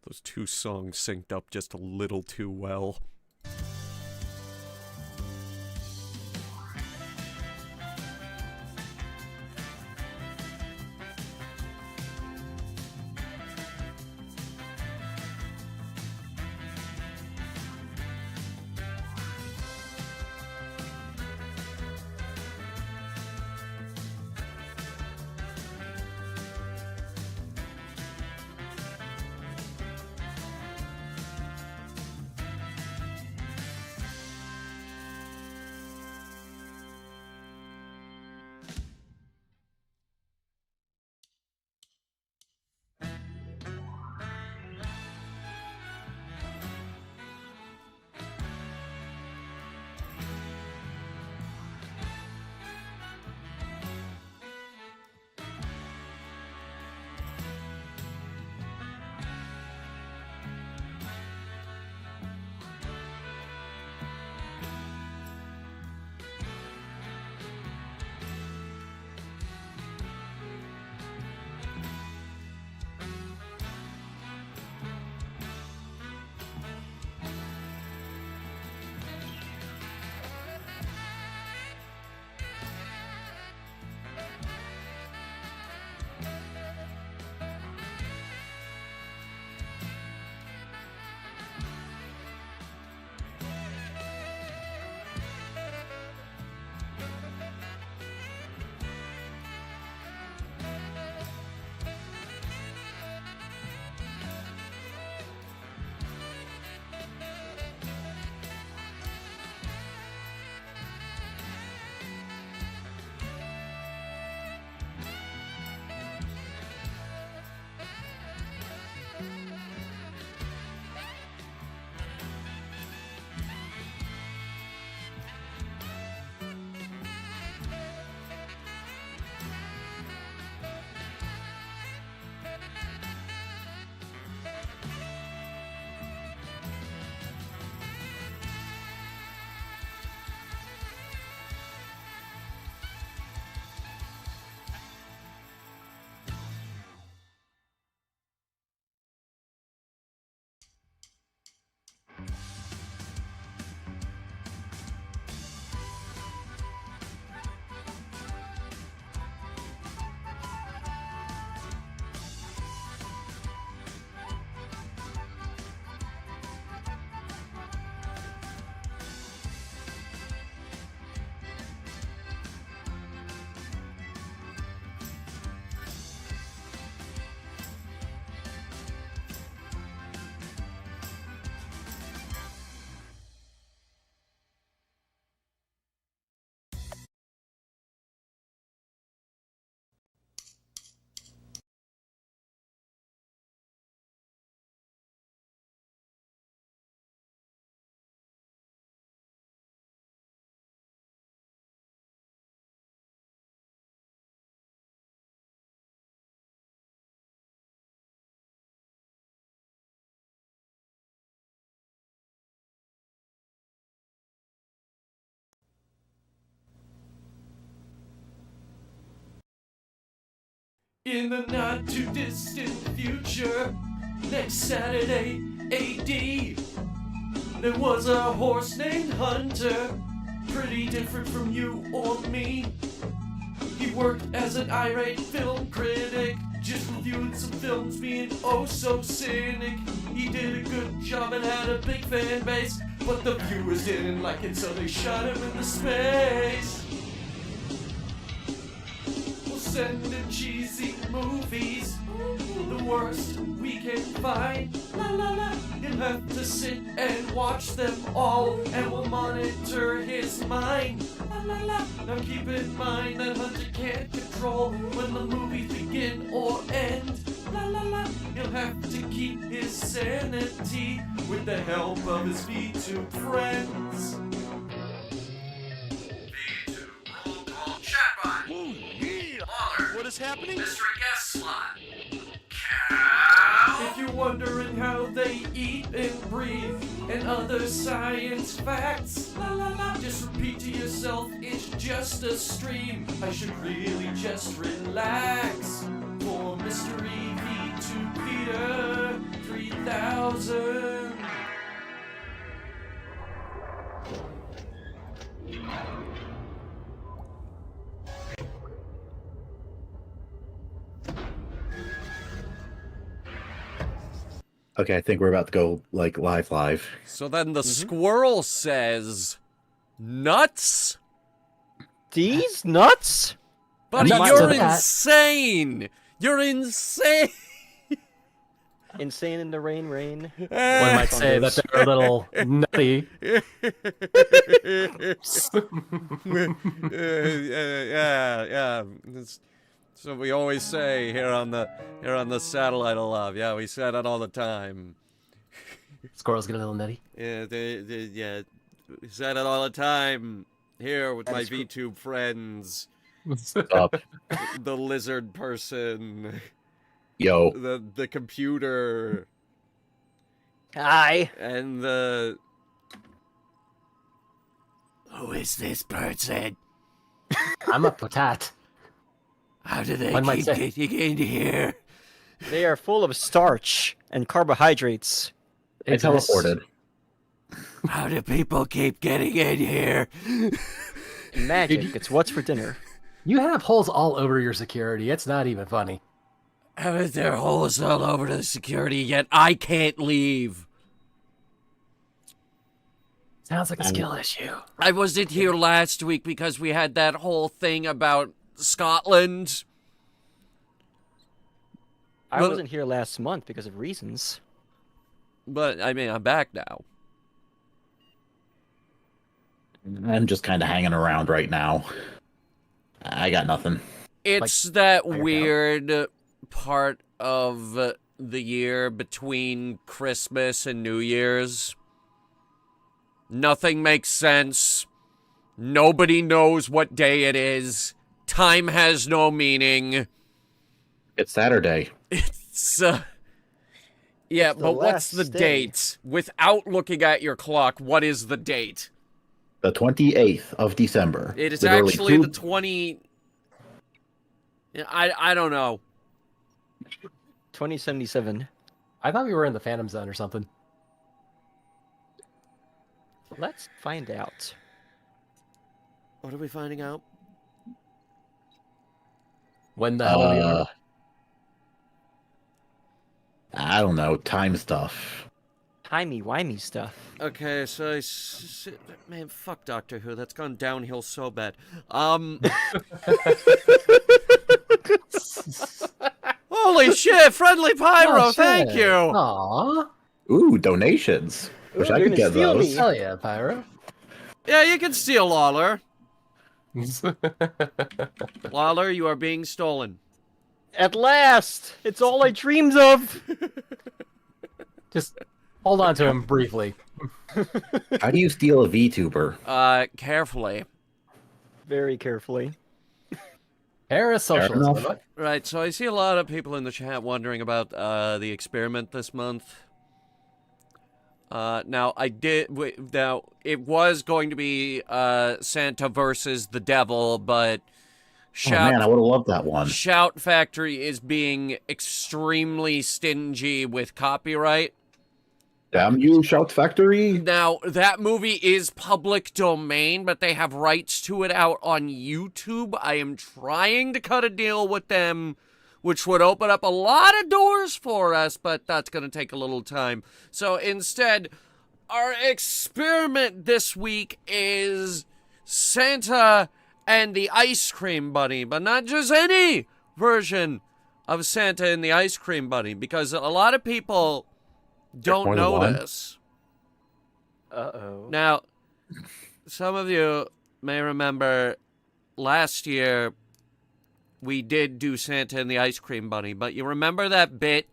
Those two songs synced up just a little too well. In the not too distant future, next Saturday AD, there was a horse named Hunter, pretty different from you or me. He worked as an irate film critic, just reviewing some films, being oh so cynic. He did a good job and had a big fan base, but the viewers didn't like it, so they shot him into space. Sending cheesy movies, the worst we can find. La la la. You'll have to sit and watch them all, and we'll monitor his mind. La la la. Now keep in mind that Hunter can't control when the movies begin or end. La la la. You'll have to keep his sanity with the help of his Vtube friends. Vtube roll call chatbot. What is happening? Mystery guest slot. If you're wondering how they eat and breathe and other science facts, la la la, just repeat to yourself, it's just a stream. I should really just relax. For Mystery Vtube Theater 3000. 2000. Okay, I think we're about to go like live. So then the squirrel says, nuts? These nuts? Buddy, Nuts you're to that. insane! You're insane! Insane in the rain, rain. One might say that they're a little nutty. Yeah. So we always say here on the satellite of love. Yeah, we say that all the time. Squirrels get a little nutty. Yeah, yeah, we say it all the time here with my VTube friends. Up, The lizard person, yo. the computer, Hi. and the. Who is this person? I'm a potat. How do they One might keep say. getting in here? They are full of starch and carbohydrates. I teleported. How do people keep getting in here? Magic. It's what's for dinner. You have holes all over your security. It's not even funny. Haven't there holes all over the security yet? I can't leave. Sounds like a skill issue. I wasn't here last week because we had that whole thing about Scotland. I Well- wasn't here last month because of reasons. But I mean, I'm back now. I'm just kind of hanging around right now. I got nothing. It's that figured out. weird part of the year between Christmas and New Year's. Nothing makes sense. Nobody knows what day it is. Time has no meaning. It's Saturday. It's, yeah, It's the but what's last the day. date? Without looking at your clock, what is the date? The 28th of December. It is Literally actually two- the 20... I don't know. 2077. I thought we were in the Phantom Zone or something. Let's find out. What are we finding out? When the hell are we on? I don't know, time stuff. Timey-wimey stuff. Okay, so man, fuck Doctor Who. That's gone downhill so bad. Holy shit, friendly pyro, Oh, thank shit. you. Aw. Ooh, donations. Wish Ooh, I you're could gonna get steal those. me. Hell yeah, Pyro. Yeah, you can steal Lawler. Lawler, you are being stolen. At last! It's all I dreamed of! Just hold on to him briefly. How do you steal a VTuber? Carefully. Very carefully. Paris socialism. enough. Right, so I see a lot of people in the chat wondering about the experiment this month. Now it was going to be Santa versus the devil, but Oh man, I would have loved that one. Shout Factory is being extremely stingy with copyright. Damn you, Shout Factory. Now, that movie is public domain, but they have rights to it out on YouTube. I am trying to cut a deal with them, which would open up a lot of doors for us, but that's going to take a little time. So instead, our experiment this week is Santa and the Ice Cream Bunny, but not just any version of Santa and the Ice Cream Bunny, because a lot of people don't more than know one? this. Uh-oh. Now, some of you may remember last year we did do Santa and the Ice Cream Bunny, but you remember that bit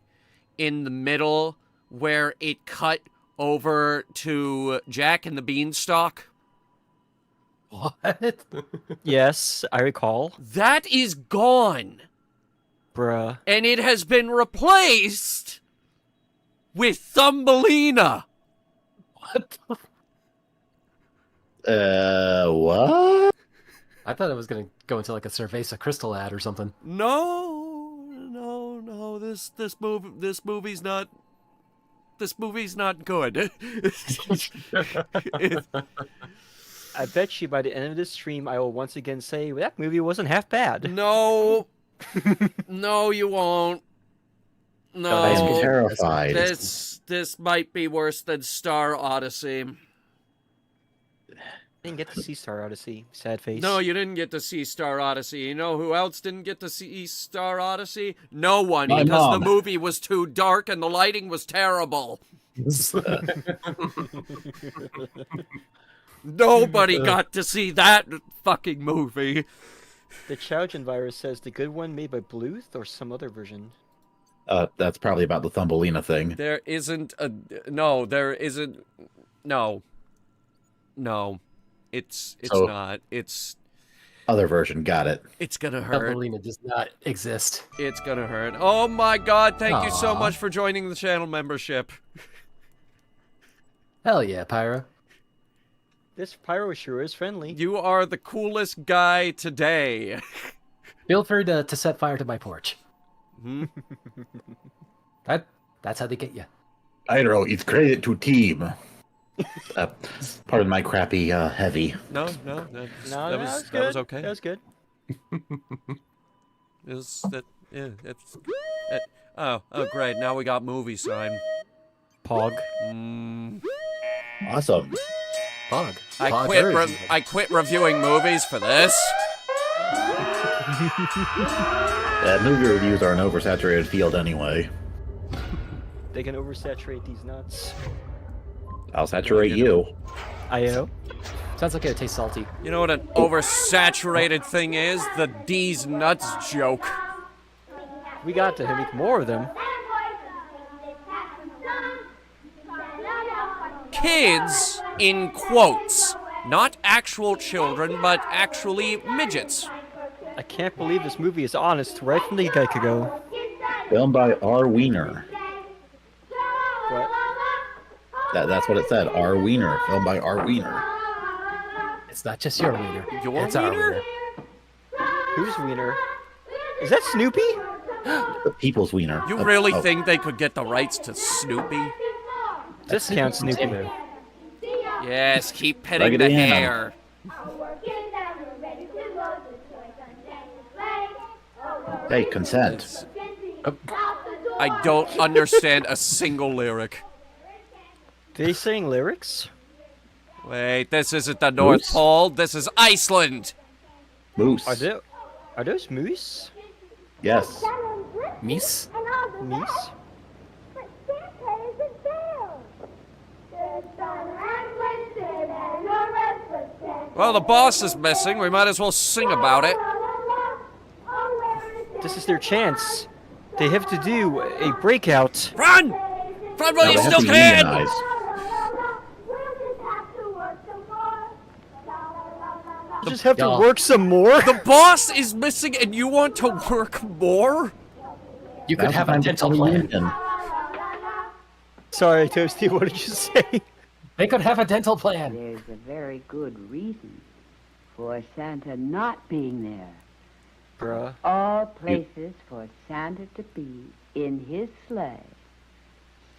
in the middle where it cut over to Jack and the Beanstalk? What? Yes, I recall. That is gone, Bruh. and it has been replaced with Thumbelina. What? What? I thought it was gonna go into like a Cerveza Crystal ad or something. No, this movie's not this movie's not good. I bet you by the end of this stream, I will once again say that movie wasn't half bad. No. No, you won't. No. I'm terrified. This might be worse than Star Odyssey. Didn't get to see Star Odyssey. Sad face. No, you didn't get to see Star Odyssey. You know who else didn't get to see Star Odyssey? No one, My because mom. the movie was too dark and the lighting was terrible. Nobody got to see that fucking movie. The Chowjin virus says the good one made by Bluth or some other version. That's probably about the Thumbelina thing. There isn't a... No, there isn't... No. No. It's So- not. It's Other version, got it. gonna hurt. Thumbelina does not exist. It's gonna hurt. Oh my god, thank you so Aw. much for joining the channel membership. Hell yeah, Pyro. This pyro sure is friendly. You are the coolest guy today. Feel free to set fire to my porch. Hmm? That's how they get you. Pyro, it's credit to team. Pardon my crappy heavy. No, No, that was good. that was okay. That was good. Oh, great. Now we got movie sign. Pog. Awesome. Pog. I quit reviewing movies for this. Movie reviews are an oversaturated field anyway. They can oversaturate these nuts. I'll saturate you. I know. Sounds like it tastes salty. You know what an oversaturated thing is? The D's nuts joke. We got to make more of them. Kids in quotes. Not actual children, but actually midgets. I can't believe this movie is honest right from the get-go. Filmed by R. Wiener. What? That's what it said. R. Wiener. Filmed by R. Wiener. It's not just your wiener. Your it's our wiener? wiener. Who's Wiener? Is that Snoopy? The People's Wiener. You really think they could get the rights to Snoopy? Discount Snoopy. Yes, keep petting Raggedy the Ann. hair. Hey, consent. I don't understand a single lyric. They sing lyrics? Wait, this isn't the North Moose? Pole. This is Iceland. Moose. Are those moose? Yes. Meese? Meese? Well, the boss is missing. We might as well sing about it. This is their chance. They have to do a breakout. Run! Run while No, you they have still to can! unionize. You just have to Yeah. work some more? The boss is missing and you want to work more? You could That's have what a I'm dental telling plan. union. Sorry, Toasty, what did you say? They could have a dental plan. There's a very good reason for Santa not being there. Bruh. All places for Santa to be in his sleigh.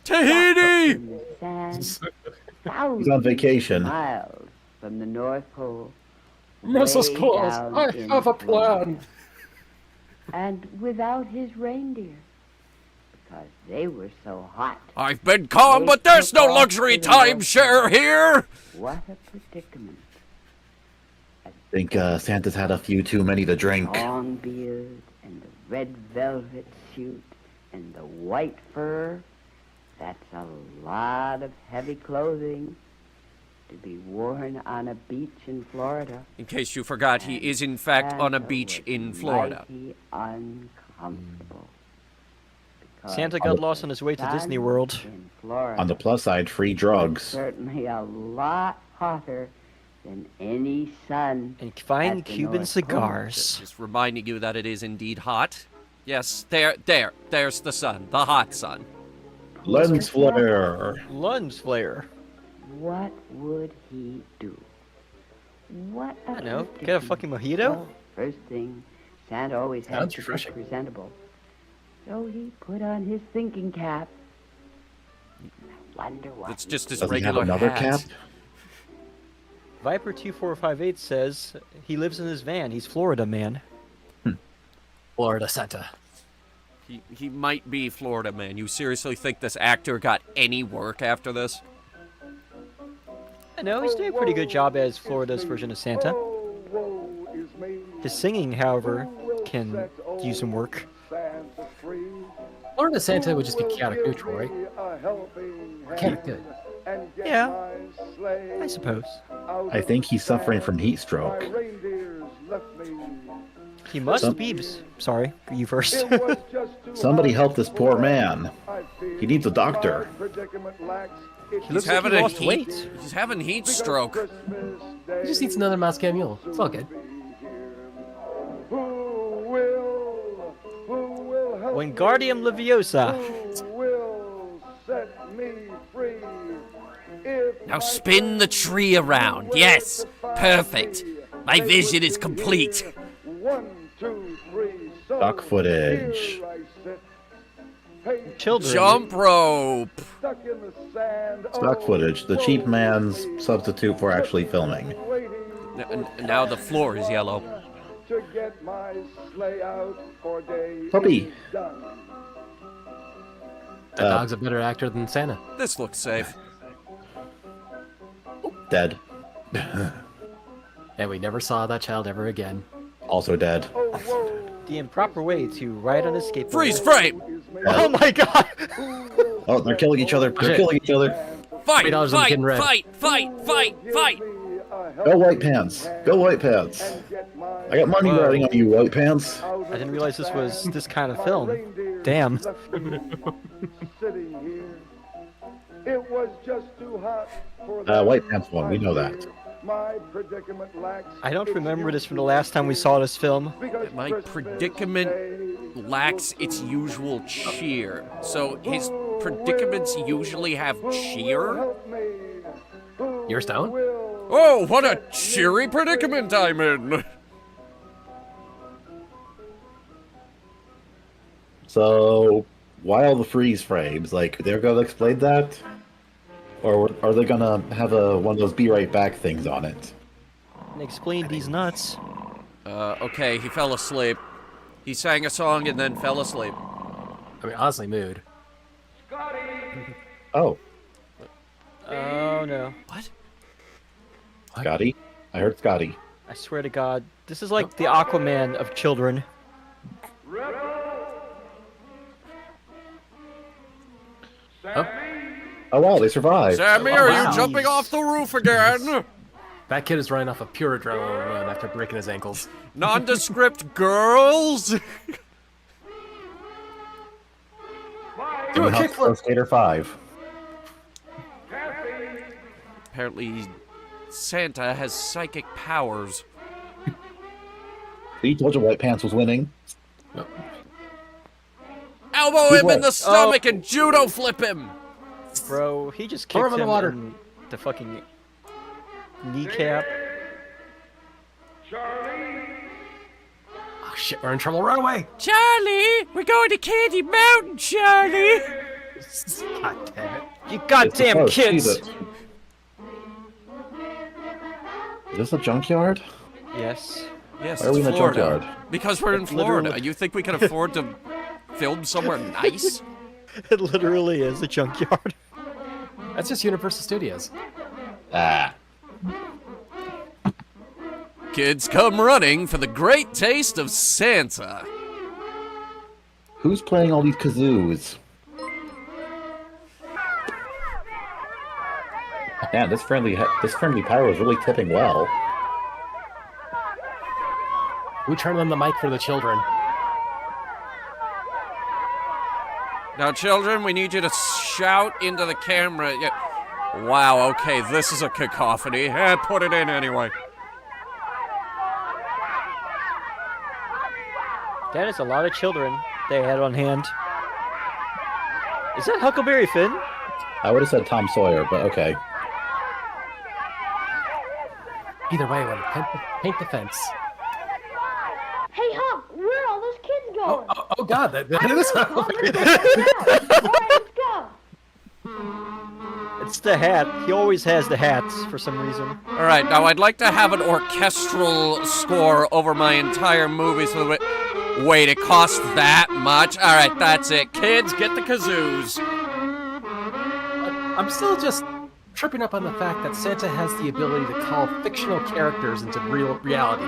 Tahiti! In the sand, He's thousands on vacation. of miles from the North Pole. Mrs. way Claus, down I in have a Florida. plan. And without his reindeer. Because they were so hot. I've been calm, but there's no luxury timeshare here! What a predicament. I think Santa's had a few too many to drink. Long beard and the red velvet suit and the white fur. That's a lot of heavy clothing to be worn on a beach in Florida. In case you forgot, he is in fact on a Santa beach was in Florida. mighty uncomfortable. Because Santa got lost on his way to Disney sun World. in Florida On the plus side, free is drugs. certainly a lot hotter than any sun. And fine at the Cuban North Pole. cigars. Just reminding you that it is indeed hot. Yes, there's the sun, the hot sun. Lens flare. Lens flare. What would he do? What I don't know. would Get a he fucking do? mojito? Well, first thing, Santa always had Sounds to look refreshing. presentable. So he put on his thinking cap. Wonder what It's just his Does he have regular another hat. cap? Viper2458 says he lives in his van. He's Florida man. Florida Santa. He might be Florida man. You seriously think this actor got any work after this? I know, he's doing a pretty good job as Florida's version of Santa. His singing, however, can use some work. Florida Santa would just be chaotic neutral, right? Chaotic good. Yeah, I suppose. I think he's suffering from heat stroke. He must Some- be. Sorry, you first. Somebody help this poor man. He needs a doctor. He looks like he lost weight. He's having heat stroke. He just needs another Moscow Mule. It's all good. Wingardium Leviosa. Now spin the tree around. Yes, perfect. My vision is complete. Stock footage. Children. Jump rope. Stock footage. The cheap man's substitute for actually filming. Now the floor is yellow. Puppy. That dog's a better actor than Santa. This looks safe. Dead. And we never saw that child ever again. Also dead. The improper way to ride on a skateboard. Freeze frame. Oh my god! Oh, they're killing each other. They're killing each other. Fight, $3 on the fight, Kid in Red. fight, fight, fight, fight. Go white pants. Go white pants. I got money Whoa. riding on you, white pants. I didn't realize this was this kind of film. Damn. White pants one. We know that. I don't remember this from the last time we saw this film. My predicament lacks its usual cheer. So his predicaments usually have cheer? Yours don't? Oh, what a cheery predicament I'm in! So, why all the freeze frames? Like, they're gonna explain that? Or are they gonna have one of those be right back things on it? And explain these nuts. Okay, he fell asleep. He sang a song and then fell asleep. I mean, honestly, mood. Oh, Oh no. What? Scotty? I heard Scotty. I swear to God, this is like the Aquaman of children. Oh wow, they survived. Sammy, Oh, are wow. you jumping off the roof again? That kid is running off a pure adrenaline run after breaking his ankles. Nondescript girls? Do a Hot kickflip. Pro Skater 5. Apparently, Santa has psychic powers. See, told you white pants was winning. Elbow Who's him in what? the stomach and judo flip him! Bro, he just Throw kicked him in the him water. in the fucking kneecap. Oh shit, we're in trouble. Run away! Charlie! We're going to Candy Mountain, Charlie! God damn it. You goddamn Oh, kids! Jesus. Is this a junkyard? Yes. Yes, Why are we it's in a Florida. junkyard? Because we're in It's Florida. literally- You think we can afford to film somewhere nice? It literally is a junkyard. That's just Universal Studios. Ah. Kids come running for the great taste of Santa. Who's playing all these kazoos? Man, this friendly power is really tipping well. We turn on the mic for the children. Now, children, we need you to shout into the camera. Yeah. Wow, okay, this is a cacophony. Put it in anyway. That is a lot of children they had on hand. Is that Huckleberry Finn? I would have said Tom Sawyer, but okay. Either way, we're gonna paint the fence. Hey, Hop, where are all those kids going? Oh god, that is All right, let's go. It's the hat. He always has the hats for some reason. All right, now I'd like to have an orchestral score over my entire movie so that... Wait, it costs that much? All right, that's it. Kids, get the kazoos. I'm still just tripping up on the fact that Santa has the ability to call fictional characters into real reality.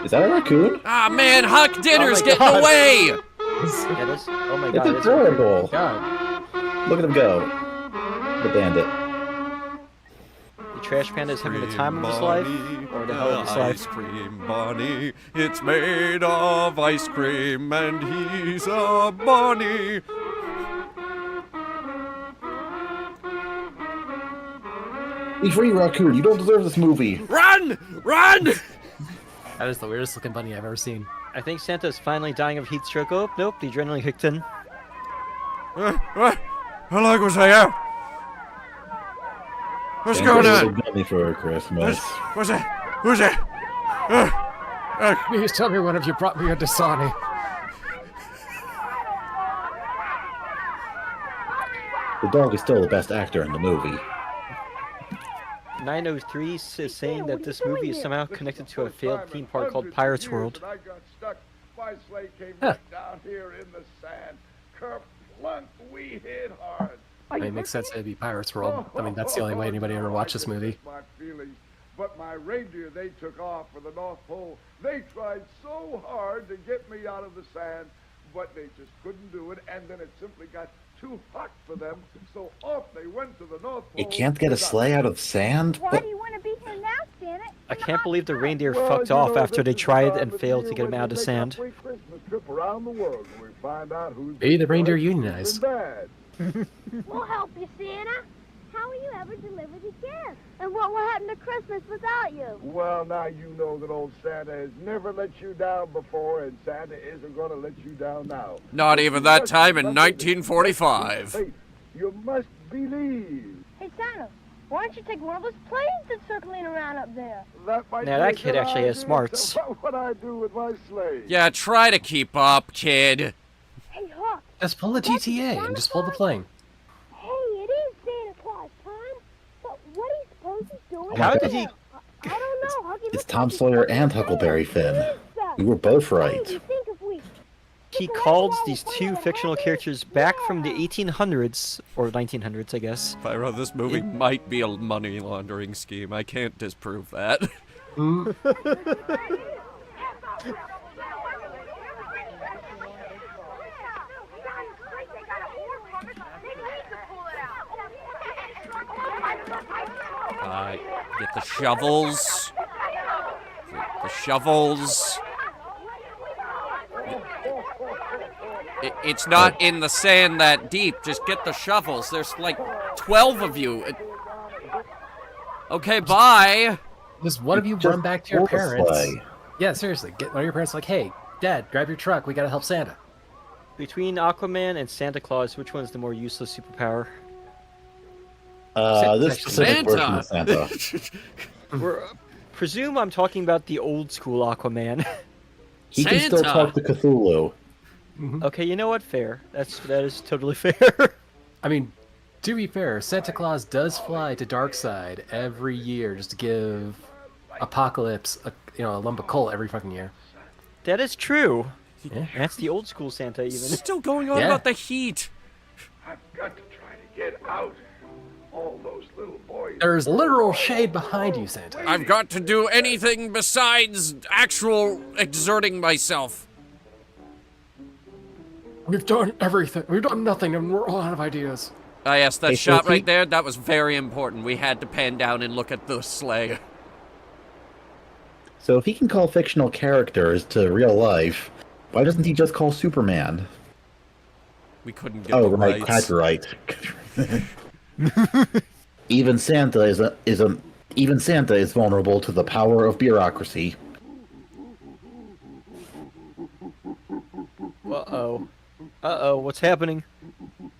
Is that a raccoon? Ah, man, Huck Dinner's my getting God. away! Yeah, that's, oh my It's god. adorable. God. Look at him go. The bandit. The trash panda is having the time of his life, or the hell of his life. Ice cream bunny, it's made of ice cream, and he's a bunny. Be free, raccoon. You don't deserve this movie. Run! Run! That is the weirdest looking bunny I've ever seen. I think Santa is finally dying of heat stroke. Oh, nope, the adrenaline kicked in. What? How long was I out? What's Santa going will on? get me for Christmas. What's that? Who's that? Please tell me one of you brought me a Dasani. The dog is still the best actor in the movie. 903 is saying that this movie is somehow connected to a failed theme park called Pirates World. I got stuck. My sleigh came Huh. right down here in the sand. Kerplunk, we hit hard. I mean, it makes sense to be Pirates World. I mean, that's the only way anybody ever watched this movie. My feelings, but my reindeer, they took off for the North Pole. They tried so hard to get me out of the sand, but they just couldn't do it, and then it simply got too hot for them, so off they went to the North Pole. You can't get a sleigh out of sand? Why What? do you want to be here now, Santa? I can't believe the reindeer fucked off after they tried and failed to get him out of the sand. Christmas trip around the world where we find out who's Maybe the reindeer good unionized. and bad. We'll help you, Santa. How will you ever deliver the gifts? And what will happen to Christmas without you? Well, now you know that old Santa has never let you down before, and Santa isn't going to let you down now. Not even that time in 1945. Hey, you must believe. Hey, Santa, why don't you take one of those planes that's circling around up there? That might Now be that a kid good actually has idea. smarts. So what would I do with my sleigh? Yeah, try to keep up, kid. Hey, Huck. Just pull the GTA and just pull the plane. Hey, it is Santa Claus time. But what do you suppose he's doing? How did he... I don't know. Huck, It's Tom Sawyer and Huckleberry Finn. We were both right. He called these two fictional characters back from the 1800s, or 1900s, I guess. Pyro, this movie might be a money laundering scheme. I can't disprove that. Get the shovels. The shovels. It's not in the sand that deep. Just get the shovels. There's like 12 of you. Okay, bye. Just one of you Just run back to your pull the parents. sleigh. Yeah, seriously. Get one of your parents like, hey, Dad, grab your truck. We gotta help Santa. Between Aquaman and Santa Claus, which one's the more useless superpower? This specific version of Santa. Presume I'm talking about the old school Aquaman. He can still Santa. talk to Cthulhu. Okay, you know what? Fair. That is totally fair. I mean, to be fair, Santa Claus does fly to Darkseid every year just to give Apocalypse a lump of coal every fucking year. That is true. Yeah. That's the old school Santa, even. Still going on Yeah. about the heat. I've got to try to get out. All those little boys. There's literal shade behind you, Santa. I've got to do anything besides actual exerting myself. We've done everything. We've done nothing, and we're all out of ideas. Ah, yes, that Hey, shot Sophie? right there, that was very important. We had to pan down and look at the sleigh. So if he can call fictional characters to real life, why doesn't he just call Superman? We couldn't get Oh, the right, rights. copyright. Even Santa is vulnerable to the power of bureaucracy. Uh-oh, what's happening?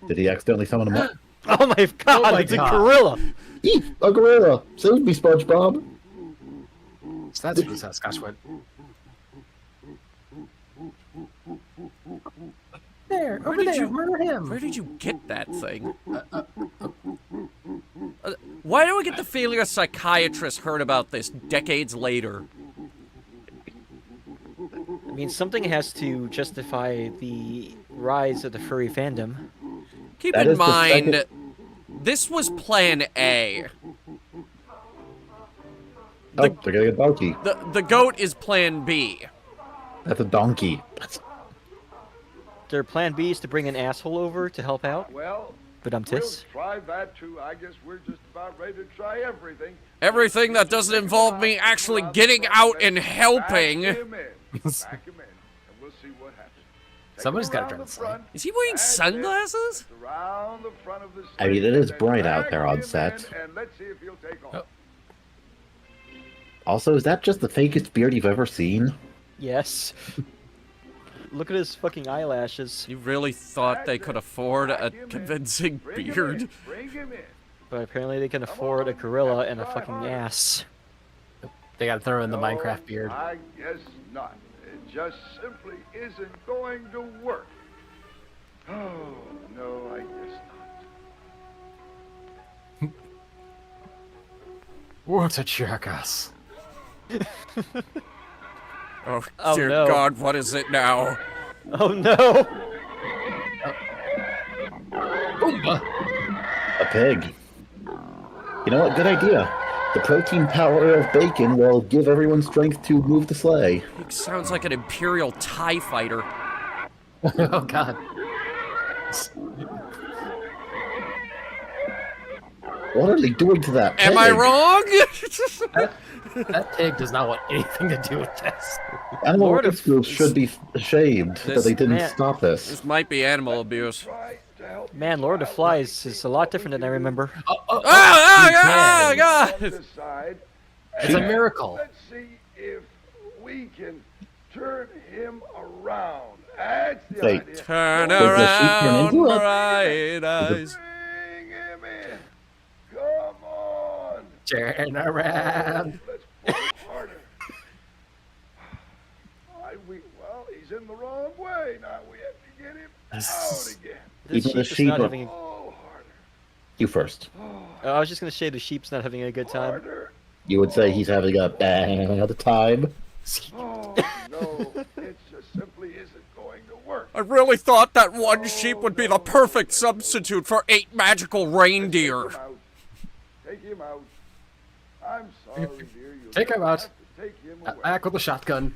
Did he accidentally summon him up? Oh my god, my it's God. a gorilla! Eek, a gorilla! Save me, SpongeBob! So that's how Sasquatch went. there! Where Over did there! you- Murder him! Where did you get that thing? Why do I get the feeling a psychiatrist heard about this decades later? I mean, something has to justify the rise of the furry fandom. Keep That in is the mind, second- this was Plan A. Oh, they're getting a donkey. The goat is Plan B. That's a donkey. Their plan B is to bring an asshole over to help out. Well, But I'm we'll tis. try that too. I guess we're just about ready to try everything. Everything that doesn't involve me actually getting out and helping. Back him in. Back him in. And we'll see what happens. Take Somebody's him gotta around drive the the sleigh. front. Is he wearing That's it. sunglasses? Just around the front of the I mean, sleigh. it is Then bright out back there on him set. in, and let's see if he'll take off. Oh. Also, is that just the fakest beard you've ever seen? Yes. Look at his fucking eyelashes. You really thought they could afford a convincing Bring him beard? in. Bring him in. But apparently they can afford a gorilla and a fucking ass. They gotta throw in the No, Minecraft beard. I guess not. It just simply isn't going to work. Oh, no, I guess not. What a jackass. Oh, Oh, dear no. God, what is it now? Oh no! A pig. You know what? Good idea. The protein power of bacon will give everyone strength to move the sleigh. It sounds like an Imperial TIE fighter. Oh god. What are they doing to that pig? Am I wrong? That pig does not want anything to do with this. Animal Lord rights of- groups should be ashamed that they didn't man- stop this. This might be animal abuse. Try to help Man, Lord of Flies is a lot different than I remember. Ah, God! decide. It's a miracle. Let's see if we can turn him around. That's the Wait. idea. Turn Does the sheep turn around, into a- bright eyes. Bring him in. Come on. Turn around. Let's pull harder. Well, he's in the wrong way. Now we have to get him out again. This Even the sheep is sheep not are- having a... Oh, harder. You first. I was just gonna say the sheep's not having a good time. Harder. You would say he's having a bad time. Oh, no. It just simply isn't going to work. I really thought that one sheep would be the perfect substitute for 8 magical reindeer. Take him out. I'm sorry, dear. You'll Take him have out. to Take him away. Back with the shotgun.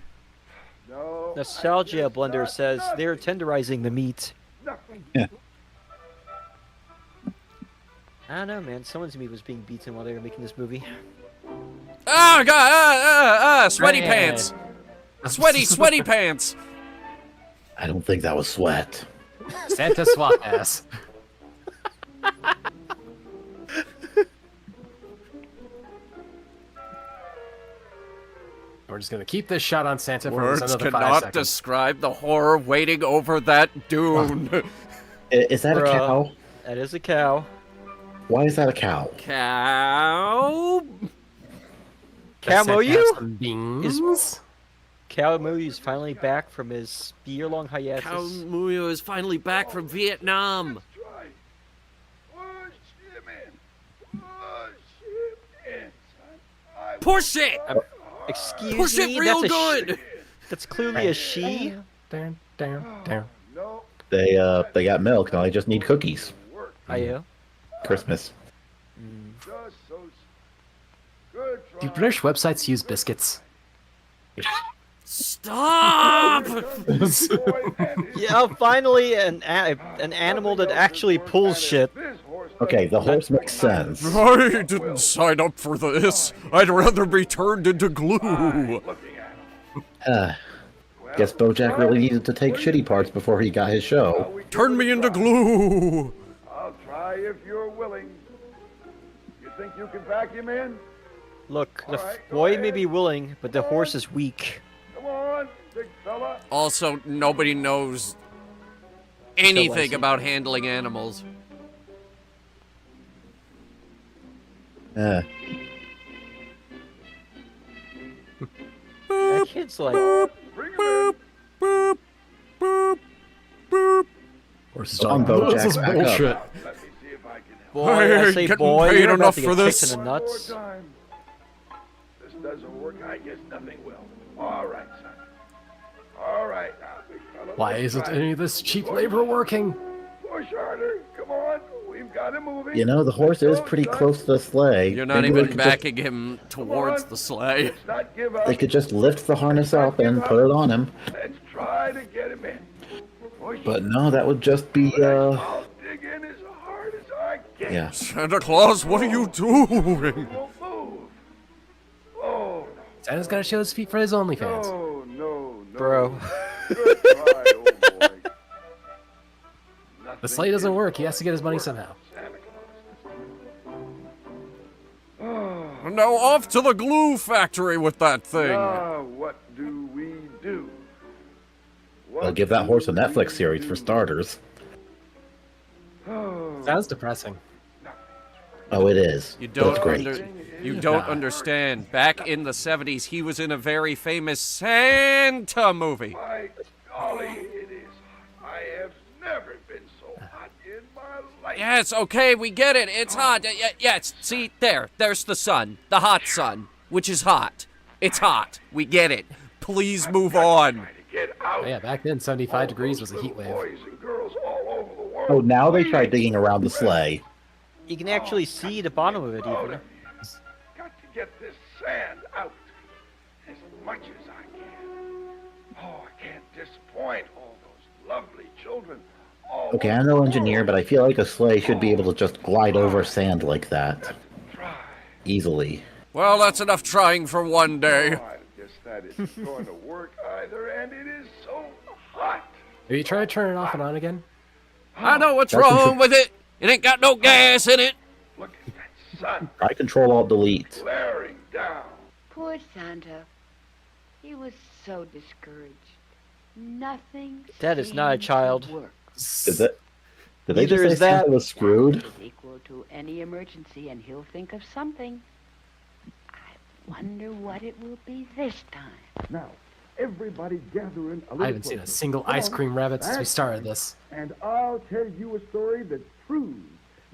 No. Nostalgia I guess Blender not. says they're tenderizing the meat. Nothing. I don't know, man. Someone's meat was being beaten while they were making this movie. Oh, God! Sweaty Right. pants! Sweaty pants! I don't think that was sweat. Santa swap ass. We're just gonna keep this shot on Santa for Words another 5 cannot seconds. describe the horror waiting over that dune. Is that a Bruh. cow? That is a cow. Why is that a cow? Cow? Does Santa Camoyu? have some beans? Cow is finally back from his year-long hiatus. Cow Muyo is finally back from Vietnam. Try. Push him in. Push him in, son. I Push it! Excuse Push me, it real that's a good! That's clearly a she. Down, down, down. No. They got milk, now they just need cookies. Work. Ayo. Christmas. Just so. Good try. Do British websites use biscuits? Stop! Boy, and his Yeah, finally an animal that actually pulls shit. This horse Okay, the horse makes sense. I didn't sign up for this. I'd rather be turned into glue. looking at him. Guess Bojack really needed to take shitty parts before he got his show. Turn me into glue. I'll try if you're willing. You think you can pack him in? Look, the Alright, go boy may ahead. be willing, but the horse is weak. Come on, big fella. Also, nobody knows anything see. about handling animals. Uh, That kid's like, Bring him in. Boop, boop, boop. Horse is Come on, like, Bojack, this is back bullshit. up. Let me see if I can help. Boy, I ain't say getting boy, paid you're about enough to for get this. kicked in the nuts. More time. This doesn't work. I guess nothing will. All right, son. All right, now, big fella. Why let's isn't try any it. of this cheap labor working? Push harder. Come on. We've got him moving. You know, the horse is Go, pretty son. close to the sleigh. You're not Maybe they even could backing him towards the sleigh. Let's not give up. They could just lift the harness up and put it on him. Let's try to get him in. Push. But no, that would just be, I'll dig in as hard as I can. yeah. Santa Claus, what are you doing? Won't move. Oh, Santa's gotta show his feet for his OnlyFans. no, no, no. Bro. Good try, old boy. The sleigh doesn't work. He has to get his money somehow. Santa Claus. And now off to the glue factory with that thing. Now, what do we do? I'll give that horse a Netflix series for starters. Oh, Sounds depressing. Oh, it is. You But don't, it's great. you don't understand. Back in the 70s, he was in a very famous Santa movie. my golly, it is. I have never been so hot in my life. Yes, okay, we get it. It's hot. Yes, see, there's the sun. The hot sun, which is hot. It's hot. We get it. Please move on. Trying to get out. Oh, yeah, back then 75 degrees was a heat wave. Boys and girls all over the world. Oh, now they tried digging around the sleigh. You can actually see the bottom of it even. Got to get this sand out as much as I can. Oh, I can't disappoint all those lovely children. All Okay, I'm no engineer, but I feel like a sleigh should be able to just glide over sand like that. try. Easily. Well, that's enough trying for one day. Oh, I guess that isn't going to work either, and it is so hot. Have you tried to turn it off and on again? I know what's That's wrong with it. It ain't got no gas in it. Look at that sun Try Control-Alt-Delete. glaring down. Poor Santa. He was so discouraged. Nothing. That is not a seemed to child. work. Did they Neither just say is that. Santa was screwed? Is equal to any emergency, and he'll think of something. I wonder what it will be this time. Now, everybody gather in a little I haven't seen a closer. single Come ice on. cream rabbit since we That's started right. this. And I'll tell you a story that proves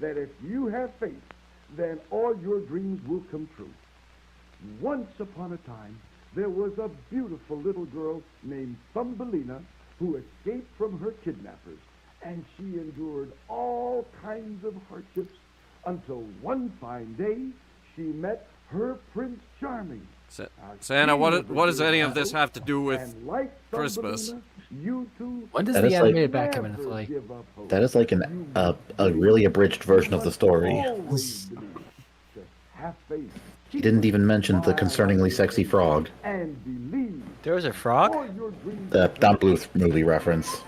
that if you have faith, then all your dreams will come true. Once upon a time, there was a beautiful little girl named Thumbelina who escaped from her kidnappers, and she endured all kinds of hardships until one fine day she met her Prince Charming. Santa, King what of the does any of Jungle, this have to do with and like Christmas? Thumbelina, you too When does That the is like- animated bat come into never play? give up hope. That is like a really abridged version of the story. Always believe. Just have faith. He didn't even mention the concerningly sexy frog. And believe. There was a frog? All your dreams The Don Bluth movie reference.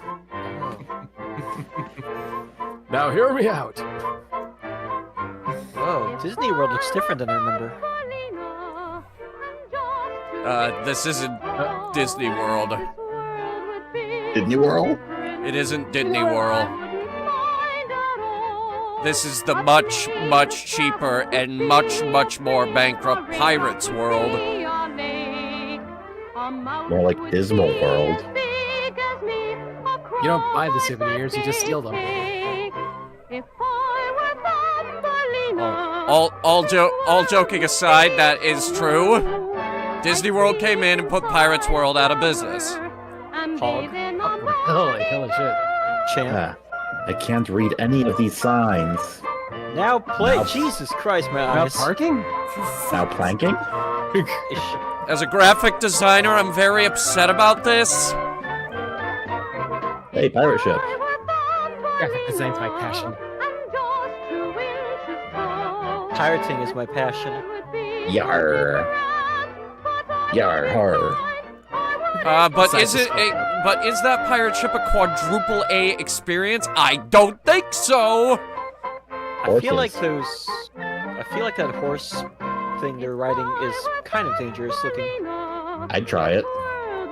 Now hear me out. Oh, Disney World looks different than I remember. This isn't Disney World. Disney World? It isn't Disney World. This is the much, much cheaper and much, much more bankrupt Pirates World. More like Dismal World. You don't buy the souvenirs, you just steal them. All joking aside, that is true. Disney World came in and put Pirates World out of business. Holy shit. Champ. Ah, I can't read any of these signs. Now play. Now- Jesus Christ, my About eyes. parking? Now planking? Ish. As a graphic designer, I'm very upset about this. Hey, pirate ship. Graphic design's my passion. Pirating is my passion. Yar. Yar, har. But is that pirate ship a quadruple A experience? I don't think so. I feel like Horses. that horse thing they're riding is kind of dangerous looking. I'd try it.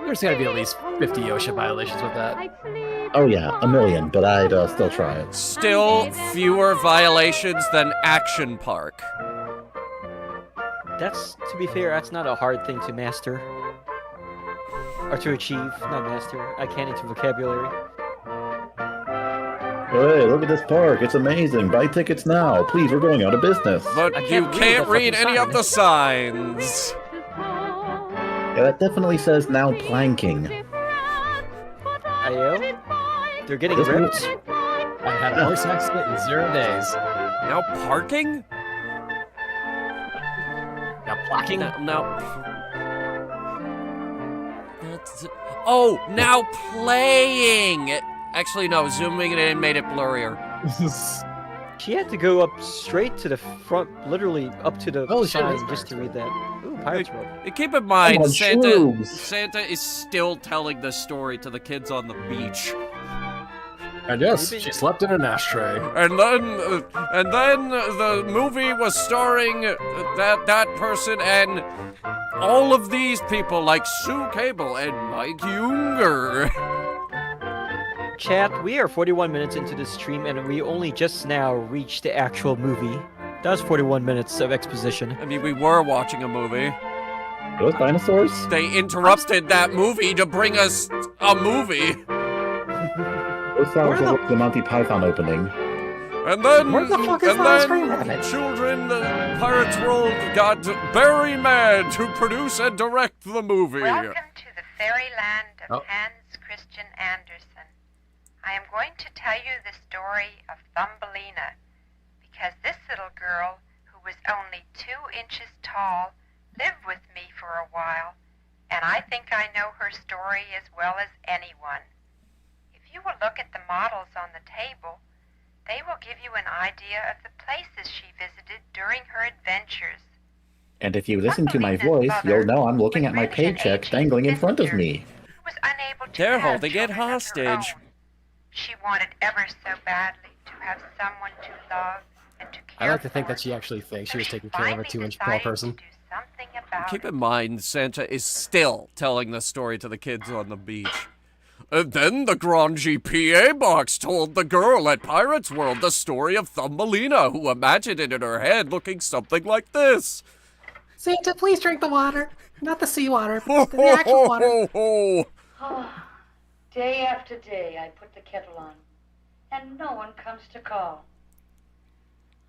There's gotta be at least 50 OSHA violations with that. Oh yeah, a million, but I'd still try it. Still fewer violations than Action Park. That's, to be fair, that's not a hard thing to master. Or to achieve, not master. I can't into vocabulary. Hey, look at this park. It's amazing. Buy tickets now. Please, we're going out of business. But you can't read any of the signs. Yeah, that definitely says now planking. Ayo? They're getting This ripped? I had a horse accident in 0 days. Now parking? Now blocking. Oh, now playing! Actually, no, zooming it in made it blurrier. She had to go up straight to the front, literally up to the Holy shit, sign that's just to read Pirates that. Ooh, Pirates World. Keep in mind, on, Santa shrooms. is still telling the story to the kids on the beach. And yes, she slept in an ashtray. And then the movie was starring that person and all of these people like Sue Cable and Mike Younger. Chat, we are 41 minutes into this stream, and we only just now reached the actual movie. That was 41 minutes of exposition. I mean, we were watching a movie. Those dinosaurs? They interrupted that movie to bring us a movie. Those sounds like the Monty Python opening. And then, Where the fuck is Last Screen Rabbit? children, Pirates World got very mad to produce and direct the movie. Welcome to the fairyland of Oh. Hans Christian Andersen. I am going to tell you the story of Thumbelina, because this little girl, who was only 2 inches tall, lived with me for a while, and I think I know her story as well as anyone. If you will look at the models on the table, they will give you an idea of the places she visited during her adventures. And if you listen to my voice, you'll know I'm looking at my paycheck dangling in front of me. Who was unable to They're have holding it children of her hostage. own. She wanted ever so badly to have someone to love and to care I like to think for. that she actually thinks she was So taking care of a finally 2-inch tall decided person. to do something about Keep it. in mind, Santa is still telling the story to the kids on the beach. And then the grungy PA box told the girl at Pirates World the story of Thumbelina, who imagined it in her head looking something like this. Santa, please drink the water. Not the seawater, but the actual water. Day after day, I put the kettle on, and no one comes to call.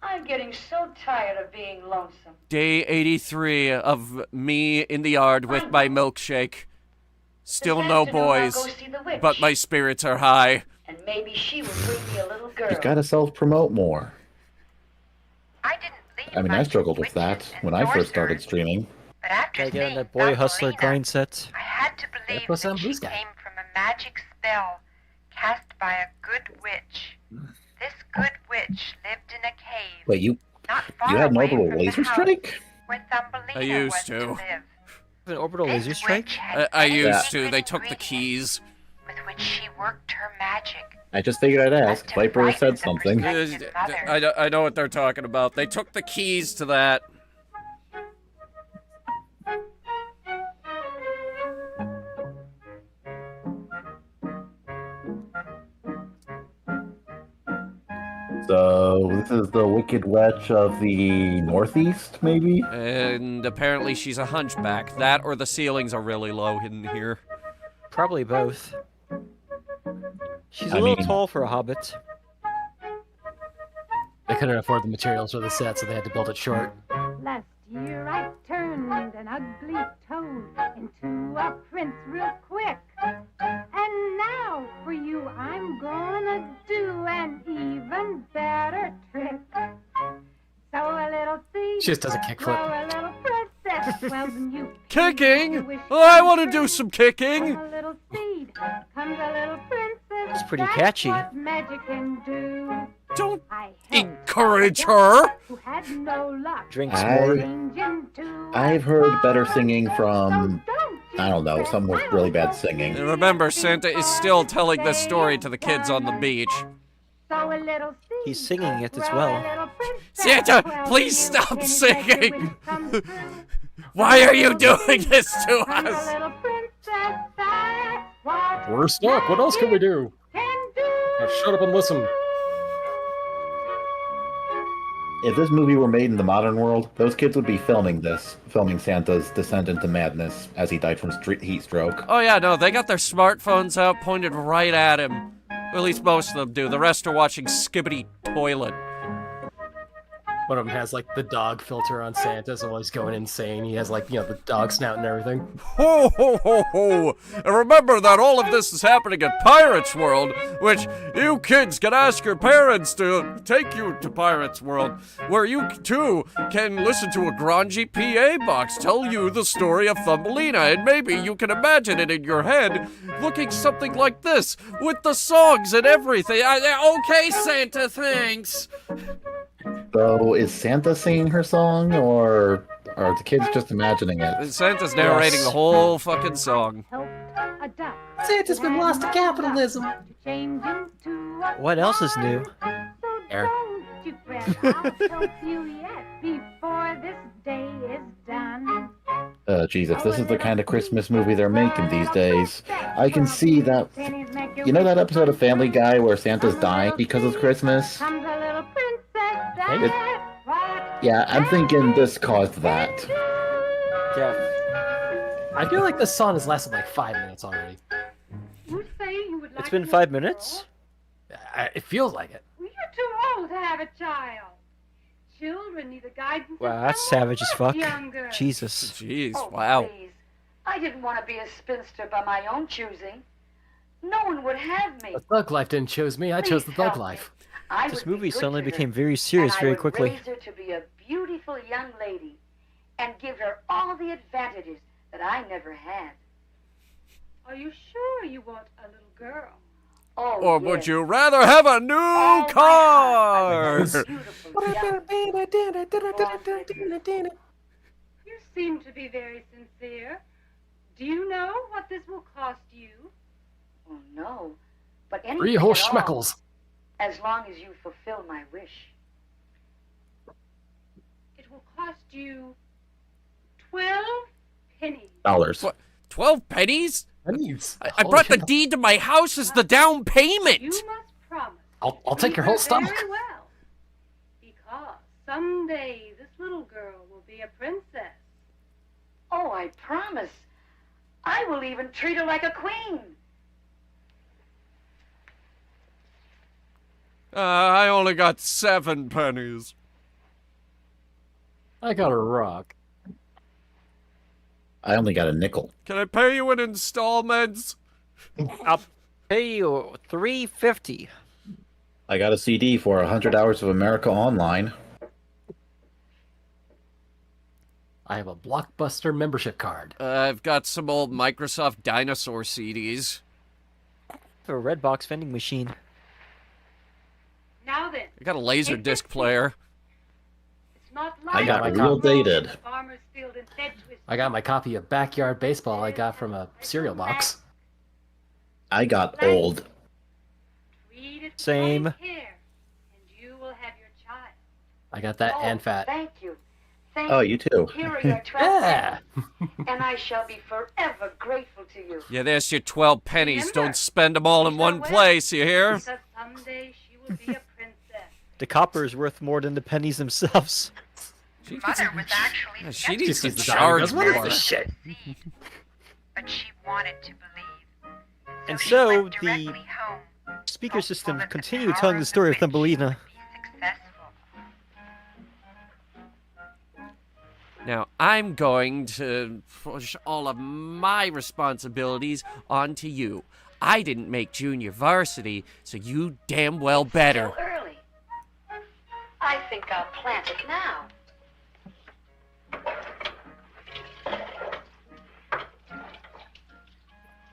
I'm getting so tired of being lonesome. Day 83 of me in the yard with my milkshake. Still This no afternoon, I'll boys, go see the witch, but my spirits are high. and maybe she will bring me a little girl. You've got to self-promote more. I didn't leave I mean, I much struggled with witches that and when I first started sorcerers, streaming. But after Gotta get on seeing that boy hustler Thumbelina, grind set. I had to believe put some that she blue sky. came from a magic spell cast by a good witch. This good witch lived in a cave Wait, you not far had an away orbital from the laser house strike? where Thumbelina I used was to. live. An orbital This laser strike? witch had I many used secret to. They took the ingredients keys. with which she worked her magic. I just figured I'd ask. To Viper frighten said the something. prospective mother. I know what they're talking about. They took the keys to that. So, this is the Wicked Witch of the Northeast, maybe? And apparently she's a hunchback. That or the ceilings are really low in here. Probably both. She's a I little mean- tall for a hobbit. They couldn't afford the materials for the set, so they had to build it short. Last year I turned an ugly toad into a prince real quick. And now for you I'm gonna do an even better trick. So a little thief, She just does a kickflip. so a little princess. Well, then you Kicking? wish Oh, I you want to could. do some kicking. From a little seed comes a little princess. It's pretty That's catchy. what magic can do. Don't I helped encourage a her. guy who had no luck. Drinks I- more. Change into a I've heard better star. singing from, So don't you I don't know, someone with really bad singing. And remember, Santa is still telling this story to the kids on the beach. So a little seed He's singing it as grow a well. little princess. Santa, Well, please you stop can make a singing. wish come true. Why are you doing this to From a us? little princess, that's what We're stuck. What else can we do? can do. Now shut up and listen. If this movie were made in the modern world, those kids would be filming Santa's descent into madness as he died from heat stroke. Oh yeah, no, they got their smartphones out pointed right at him. Or at least most of them do. The rest are watching Skibbity Toilet. One of them has like the dog filter on Santa, so he's going insane. He has like, the dog snout and everything. Ho ho ho ho! And remember that all of this is happening at Pirates World, which you kids can ask your parents to take you to Pirates World, where you too can listen to a grungy PA box tell you the story of Thumbelina, and maybe you can imagine it in your head looking something like this, with the songs and everything. Okay, Santa, thanks. So, is Santa singing her song, or are the kids just imagining it? Santa's narrating the whole fucking song. Santa's been lost to capitalism. What else is new? Eric. Geez, if this is the kind of Christmas movie they're making these days, I can see that. You know that episode of Family Guy where Santa's dying because of Christmas? Yeah, I'm thinking this caused that. Yeah. I feel like this song has lasted like 5 minutes already. It's been 5 minutes? It feels like it. You're too old to have a child. Children need a guidance. Wow, that's savage as fuck. Younger. Jesus. Jeez, Oh, wow. please. I didn't want to be a spinster by my own choosing. No one would have me. The thug life didn't choose me, I chose the thug life. This movie suddenly became very serious very quickly. I would raise her to be a beautiful young lady and give her all the advantages that I never had. Are you sure you want a little girl? Oh, Or yes. would you rather have a new car? You seem to be very sincere. Do you know what this will cost you? Oh, no. But anything 3 whole at all, schmeckles. as long as you fulfill my wish. It will cost you 12 pennies. Dollars. What? 12 pennies? Pennies? I brought the deed to my house as the down payment. You must promise. I'll take your whole stomach. Very well. Because someday this little girl will be a princess. Oh, I promise. I will even treat her like a queen. I only got 7 pennies. I got a rock. I only got a nickel. Can I pay you in installments? I'll pay you $3.50. I got a CD for 100 Hours of America Online. I have a Blockbuster membership card. I've got some old Microsoft dinosaur CDs. A red box vending machine. Now then, I got a laser disc player. it's not I like got my real dated. Farmer's Field and Sedgwick. I got my copy of Backyard Baseball I got from a cereal box. I got old. Read it with Same. care, and you will have your child. I got that and fat. Thank you. Thank Oh, you. you too. Here are your 12 Yeah. pennies, and I shall be forever grateful to you. Yeah, there's your 12 pennies. Remember, Don't spend them all in one place, you hear? Because someday she will be a princess. The copper is worth more than the pennies themselves. Mother was actually Yeah, she needs to Just charge what is more. this shit? but she wanted to believe. And she so went the directly home, speaker system hopeful that the continued telling the powers story of which would Thumbelina. be successful. Now, I'm going to push all of my responsibilities onto you. I didn't make junior varsity, so you damn well better. Still early. I think I'll plant it now.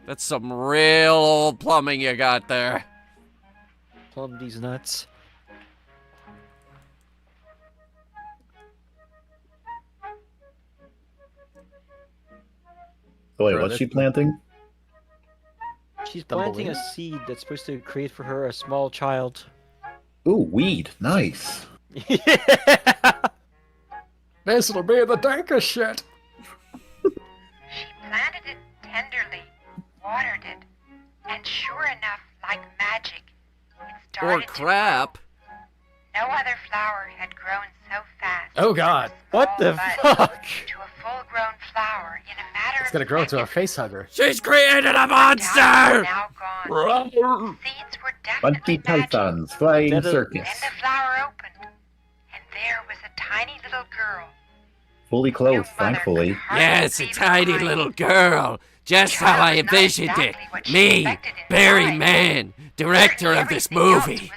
That's some real old plumbing you got there. Plumb these nuts. Oh, wait, what's she planting? She's planting a Thumbelina? seed that's supposed to create for her a small child. Ooh, weed. Nice. This'll be the dankest shit. She planted it tenderly, watered it, and sure enough, like magic, it Or started to crap. grow. No other flower had grown so fast. Oh God! What the fuck? To a full-grown flower in a matter It's gonna grow into a face hugger. She's created a monster! now gone. Seeds were Monty Python's Flying That is- Circus. Then the flower opened, and there was a tiny little girl. Fully clothed, thankfully. Yes, a tiny little girl. Just how I envisioned it. Me, Barry Mann, director of this movie.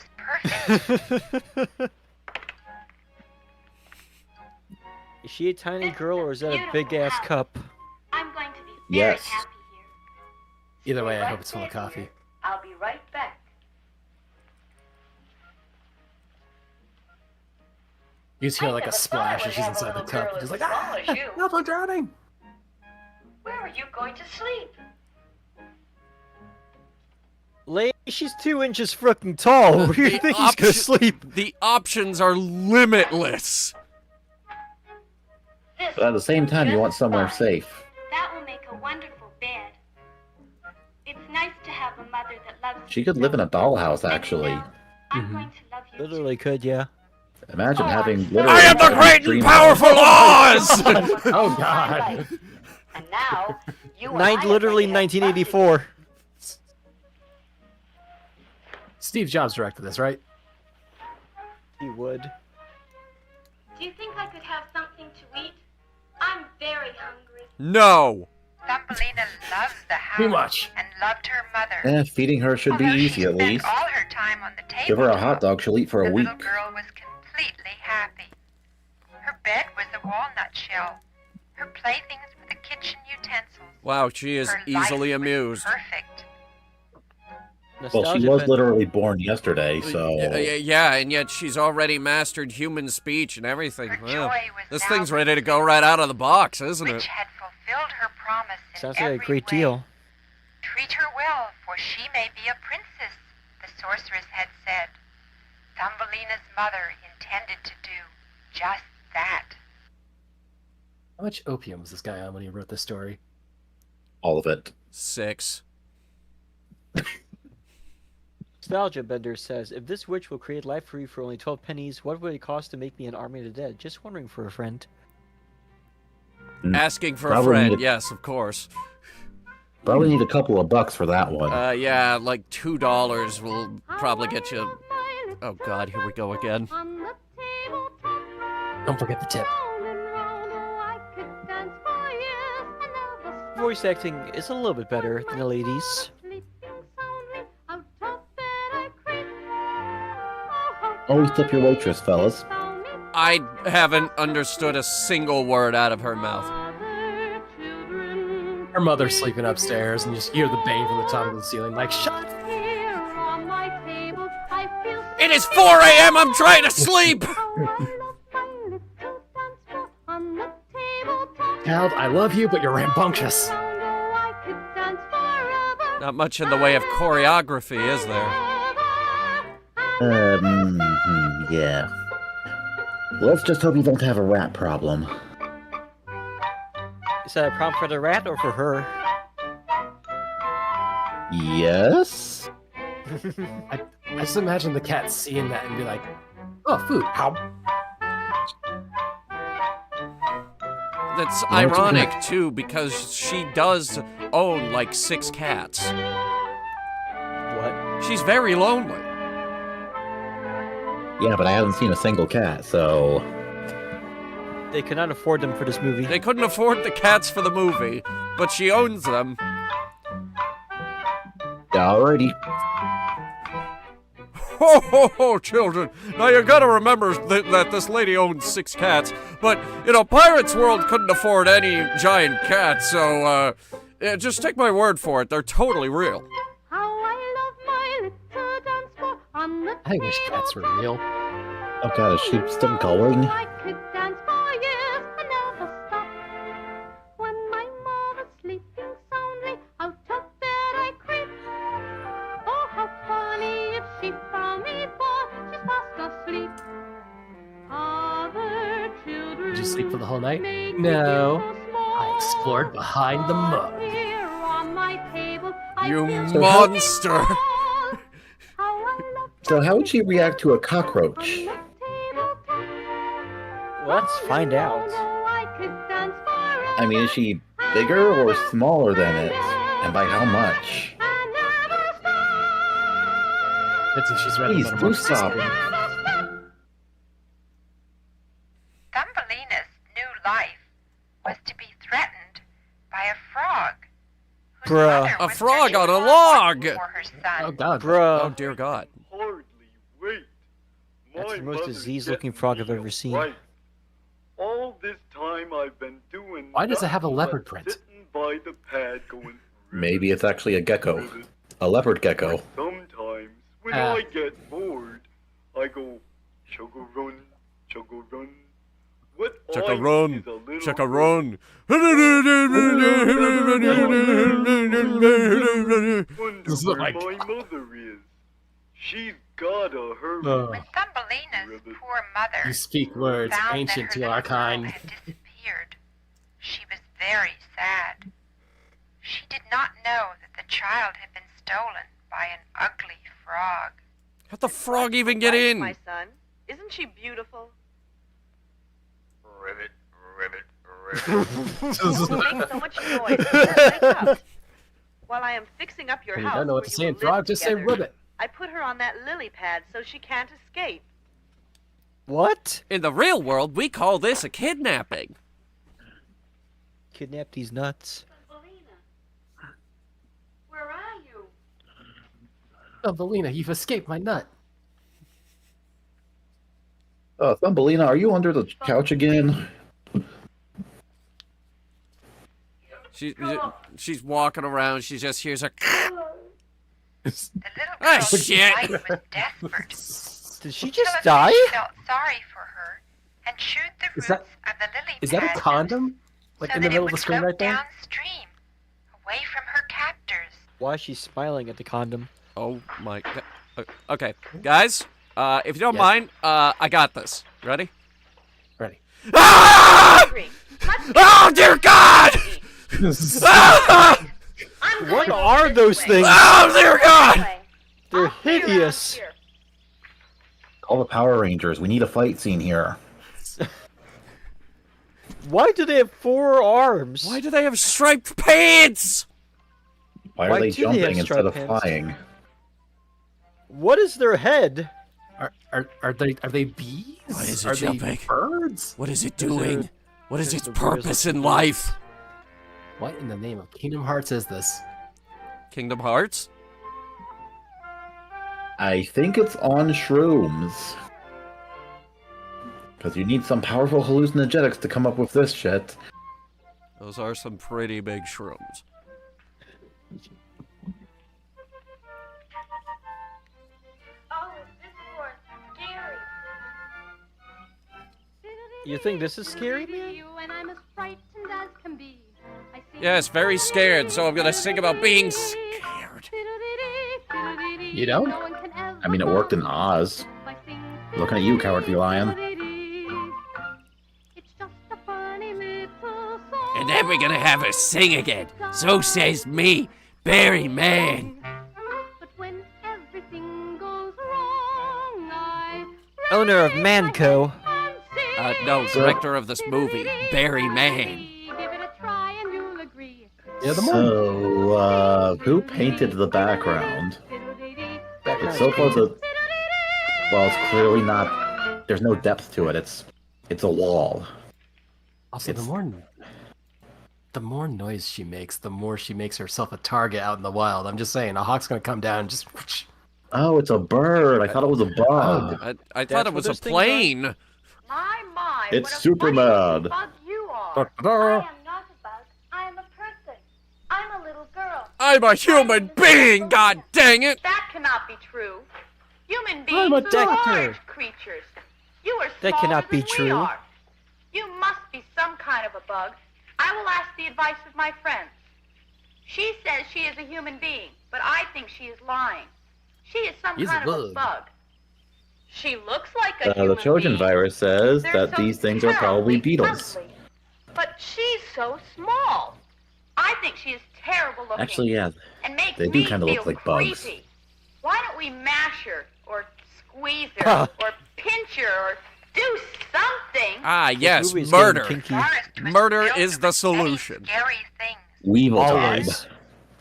Is she a tiny girl or is that a big ass cup? I'm going to be very Yes. happy here. Either way, I hope it's full of coffee. I'll be right back. You just hear like a splash as she's inside the cup. Just like, ah, help, I'm drowning. Where are you going to sleep? Lady, she's 2 inches freaking tall. Where do you think he's gonna sleep? The options are limitless. But at the same time, you want somewhere safe. That will make a wonderful bed. It's nice to have a mother that loves She could live in a dollhouse, actually. I'm going to love you. Literally could, yeah. Imagine having literally. I am the great and powerful Oz! Oh God! And now, you and I are Literally going to have 1984. Steve Jobs directed this, right? He would. Do you think I could have something to eat? I'm very hungry. No. Thumbelina loved the house Too much. and loved her mother. Feeding her should be Although she easy at spent least. all her time on the table. Give her a hot dog, she'll eat for a The week. little girl was completely happy. Her bed was a walnut shell. Her playthings were the kitchen utensils. Wow, she is Her easily life was amused. Perfect. Well, she Nostalgia was bed- literally born yesterday, so. Yeah, and yet she's already mastered human speech and everything. Her Well, joy was this now thing's ready to go right out of the box, isn't which it? had fulfilled her promise in Sounds like a every great way. deal. Treat her well, for she may be a princess, the sorceress had said. Thumbelina's mother intended to do just that. How much opium was this guy on when he wrote this story? All of it. 6. Nostalgia Bender says, if this witch will create life for you for only 12 pennies, what would it cost to make me an army of the dead? Just wondering for a friend. Asking for a Probably friend, need a- yes, of course. Probably need a couple of bucks for that one. Yeah, like $2 will probably get you. Oh God, here we go again. Don't forget the tip. Voice acting is a little bit better than the ladies. Always tip your waitress, fellas. I haven't understood a single word out of her mouth. Her mother's sleeping upstairs, and you just hear the bang from the top of the ceiling, like, shut up! It is 4 a.m. I'm trying to sleep. Child, I love you, but you're rambunctious. Not much in the way of choreography, is there? Yeah. Let's just hope you don't have a rat problem. Is that a problem for the rat or for her? Yes? I just imagine the cat seeing that and be like, oh, food. How? That's ironic, too, because she does own, like, 6 cats. What? She's very lonely. Yeah, but I haven't seen a single cat, so. They could not afford them for this movie. They couldn't afford the cats for the movie, but she owns them. Alrighty. Ho, ho, ho, children. Now, you gotta remember that this lady owns 6 cats, but, you know, Pirates World couldn't afford any giant cats, so, yeah, just take my word for it. They're totally real. I wish cats were real. Oh god, is she still going? Did you sleep for the whole night? No. I explored behind the mug. You monster! So how would she react to a cockroach? Let's find out. I mean, is she bigger or smaller than it? And by how much? That's if she's rather Please, do stop. Thumbelina's new life was to be threatened by a frog. whose Bruh. mother A was frog setting on a up log! For her son. Oh god. Bruh. Oh, dear God. Hardly wait. That's My the most mother's disease-looking getting frog I've me ever a seen. wife. All this time I've been doing. Why does it have a nothing leopard but print? Sitting by the pad going. Maybe it's actually a gecko. A leopard gecko. Sometimes when Ah. I get bored, I go sugar run, sugar run. What Check I a run. need is a little Check a room. run. Wonder This is where like- my mother is. She's gotta hurry. When Thumbelina's poor mother You speak words found ancient that to her our little girl kind. had disappeared, she was very sad. She did not know that the child had been stolen by an ugly frog. How'd the frog even get in? My son, isn't she beautiful? Ribbit, ribbit, ribbit. You make so much noise. Wake up. While I am fixing up your When you house, don't know what where to you say will in live frog, just say together, ribbit. I put her on that lily pad so she can't escape. What? In the real world, we call this a kidnapping. Kidnap these nuts. Thumbelina, where are you? Thumbelina, you've escaped my nut. Thumbelina, are you under the couch again? She's walking around. She just hears a. The little Ah, girl's shit. life was desperate. Did she Till just a die? fish felt sorry for her and chewed the Is roots that- of the lily Is that a pad condom? Like so in the that middle it of the would screen float right there? downstream, away from her captors. Why is she smiling at the condom? Oh my God. Okay, guys. If you don't Yes. mind, I got this. Ready? Ready. Ah! Oh dear God! Ah! What are those things? Oh dear God! They're hideous. Call the Power Rangers. We need a fight scene here. Why do they have 4 arms? Why do they have striped pants? Why are Why they do they have jumping instead of striped pants? flying? What is their head? Are they bees? Why is it are jumping? they birds? What is it Those are- doing? What is those its are the weirdest purpose in looking life? What in the name of Kingdom Hearts is this? Kingdom Hearts? I think it's on shrooms. Because you need some powerful hallucinogenics to come up with this shit. Those are some pretty big shrooms. Oh, this was scary. You think this is scary? Yes, very scared, so I'm gonna sing about being scared. You don't? I mean, it worked in Oz. Looking at you, Cowardly Lion. And then we're gonna have her sing again. So says me, Barry Man. Owner of Manco. No, director of this movie, Barry Man. Yeah, the So, who painted the background? It's so close to... Well, it's clearly not... There's no depth to it. It's a wall. Also, It's- the more noise she makes, the more she makes herself a target out in the wild. I'm just saying, a hawk's gonna come down and just. Oh, it's a bird. I thought it was a bug. I thought it was a plane. My, It's what a Superman. funny bug you are. I am not a bug. I am a person. I'm a little girl. I'm a human being, god dang it! That cannot be true. Human I'm beings a are doctor. large creatures. You are That smaller cannot be than we true. are. You must be some kind of a bug. I will ask the advice of my friends. She says she is a human being, but I think she is lying. She is some He's a kind of a bug. bug. She looks like a human The Trojan being. virus says They're that so these things are probably terribly beetles. ugly. But she's so small. I think she is terrible looking. Actually, yeah. And makes They do me kind of look feel like bugs. creepy. Why don't we mash her, or squeeze her, Huh. or pinch her, or do something? something. Ah, This yes, movie is murder. getting kinky. Murder is the solution. Scary things. Weevil time. Always.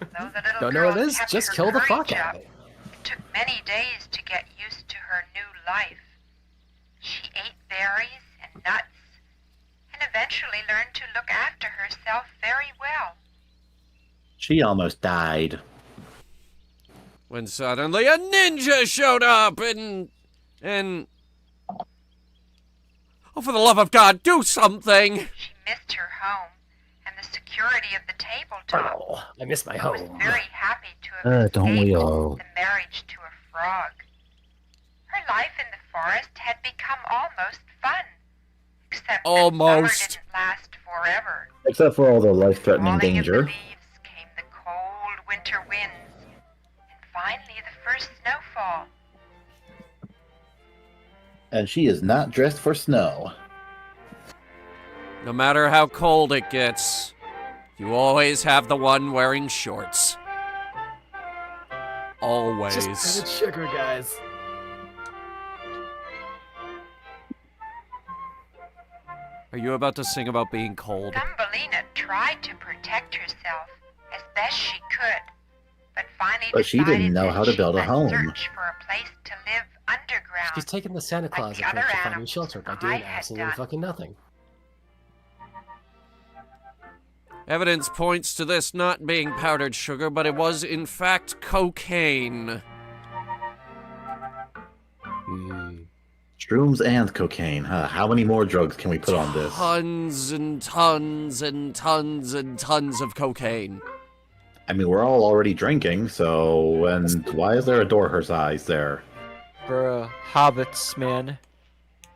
Though the little Don't know girl what it is? kept Just her kill the courage fuck up, out of it. It took many days to get used to her new life. She ate berries and nuts, and eventually learned to look after herself very well. She almost died. When suddenly a ninja showed up and... Oh, for the love of God, do something! She missed her home and the security of the tabletop. Oh, I miss my Was home. very happy to have Don't we escaped all? the marriage to a frog. Her life in the forest had become almost fun, except that summer Almost. didn't last forever. Except for all the life-threatening Falling of the danger. leaves came the cold winter winds, and finally the first snowfall. And she is not dressed for snow. No matter how cold it gets, you always have the one wearing shorts. Always. Just added sugar, guys. Are you about to sing about being cold? Thumbelina tried to protect herself as best she could, but finally But she decided didn't know that how to she build a must home. search for a place to live underground. She's taking the Santa Claus the approach other to finding animals shelter by I doing had absolutely done. fucking nothing. Evidence points to this not being powdered sugar, but it was in fact cocaine. Shrooms and cocaine, huh? How many more drugs can we put on this? Tons and tons and tons and tons of cocaine. I mean, we're all already drinking, so... And why is there a door her size there? Bruh, hobbits, man.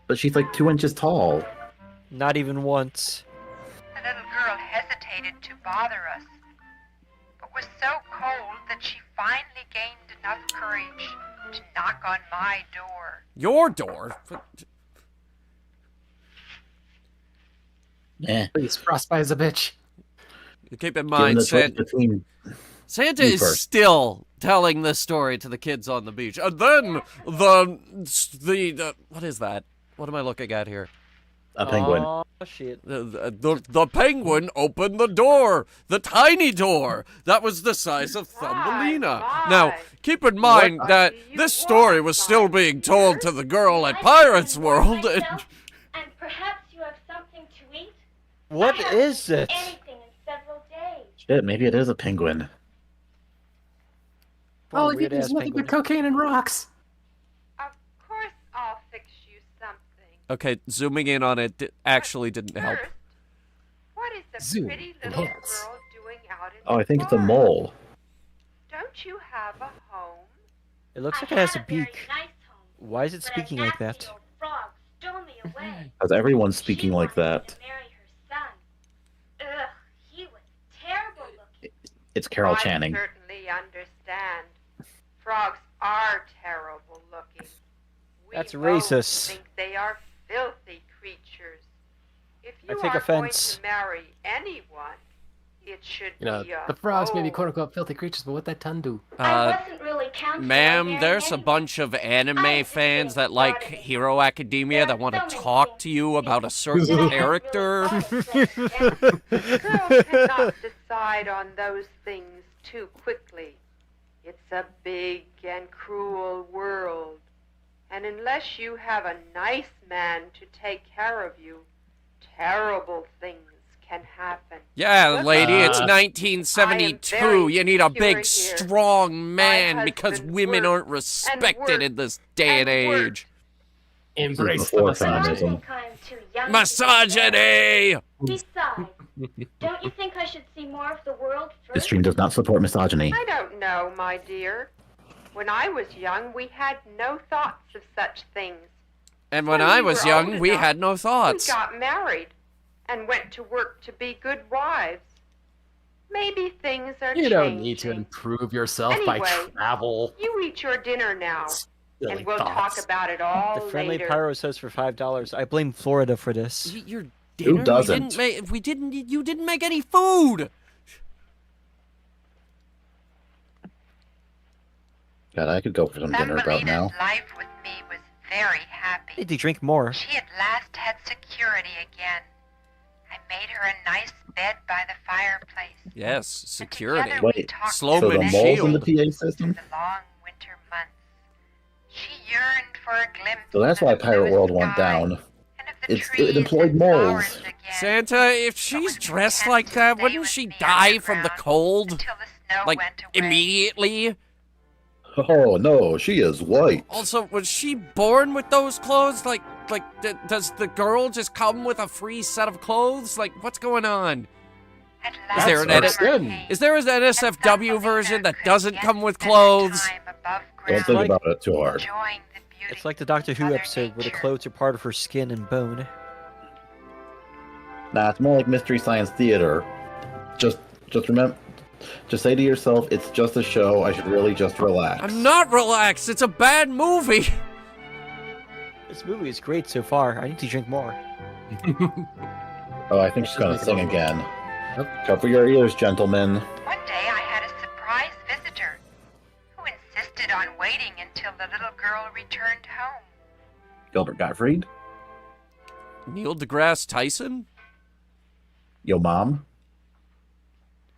But she's like 2 inches tall. Not even once. The little girl hesitated to bother us, but was so cold that she finally gained enough courage to knock on my door. Your door? Eh. Please, Frostbite is a bitch. Keep in Given mind, the choice between... Santa You is first. still telling this story to the kids on the beach. And then the what is that? What am I looking at here? A penguin. Oh, shit. The penguin opened the door, the tiny door that was the size of Thumbelina. Now, keep in mind that this story was still being told to the girl at Pirates World. And perhaps you have something to eat? What I haven't is eaten it? anything in several days. Shit, maybe it is a penguin. Oh, weird there's ass nothing penguin. but cocaine and rocks. Of course I'll fix you something. Okay, zooming in on it actually didn't help. First, what is the Zoom, pretty little enhance. girl doing out in Oh, I the think it's a forest? mole. Don't you have a home? It looks I like it has a had very beak. nice home, Why is it but a speaking like nasty that? old frog stole me away. Because everyone's speaking She like wanted me that. to marry her son. Ugh, he was terrible looking. It's Carol I Channing. certainly understand. Frogs are terrible looking. We That's both racist. think they are filthy creatures. If you I take are offense. going to marry anyone, it should You know, be a the frogs may be home. quote-unquote filthy creatures, but what that ton do? I wasn't really counting on Ma'am, marrying there's a anyone. bunch of anime fans that like Hero Academia that want to talk to you about a certain character. Girls cannot decide on those things too quickly. It's a big and cruel world. And unless you have a nice man to take care of you, terrible things can happen. Yeah, lady, it's I am 1972. very You need a secure big, here. strong man because husband women aren't worked respected worked in this day and and worked. age. Embrace the Before I feminism. think I am too young to get Misogyny! Besides, don't you think I should see more of the world This first? stream does not support misogyny. I don't know, my dear. When I was young, we had no thoughts of such things. And when When I we was were young, old we enough, had no thoughts. We got married and went to work to be good wives. Maybe things are You changing. don't need to improve yourself by Anyway, travel. You eat your dinner now, Silly and we'll thoughts. talk about it all The friendly later. pyro says for $5. I blame Florida for this. Your dinner? doesn't? You didn't make any food. God, I could go for some dinner about now. Thumbelina's life with me was very happy. Need to drink more. She at last had security made her a nice bed by the fireplace. Yes, security. Together we Wait, talked so the Sloman mole's in the shield. PA system? the long winter months. She yearned for a glimpse So that's of why the Pirate blue World went sky down. and of the It trees employed and moles. flowers again. Santa, if she's dressed like that, wouldn't she die from the cold? Until the snow Like, went away. immediately? Oh no, she is white. Also, was she born with those clothes? Like, does the girl just come with a free set of clothes? Like, what's going on? At Is there an last edit? summer came, Is there an NSFW version that doesn't come with clothes? time above Don't ground, think about it too hard. enjoying the beauty It's like the Doctor Who Mother episode where the Nature. clothes are part of her skin and bone. Nah, it's more like Mystery Science Theater. Just remember, just say to yourself, it's just a show. I should really just relax. I'm not relaxed. It's a bad movie. This movie is great so far. I need to drink more. Oh, I think she's gonna sing again. Cover your ears, gentlemen. One day I had a surprise visitor who insisted on waiting until the little girl returned home. Gilbert Gottfried? Neil deGrasse Tyson? Yo, mom?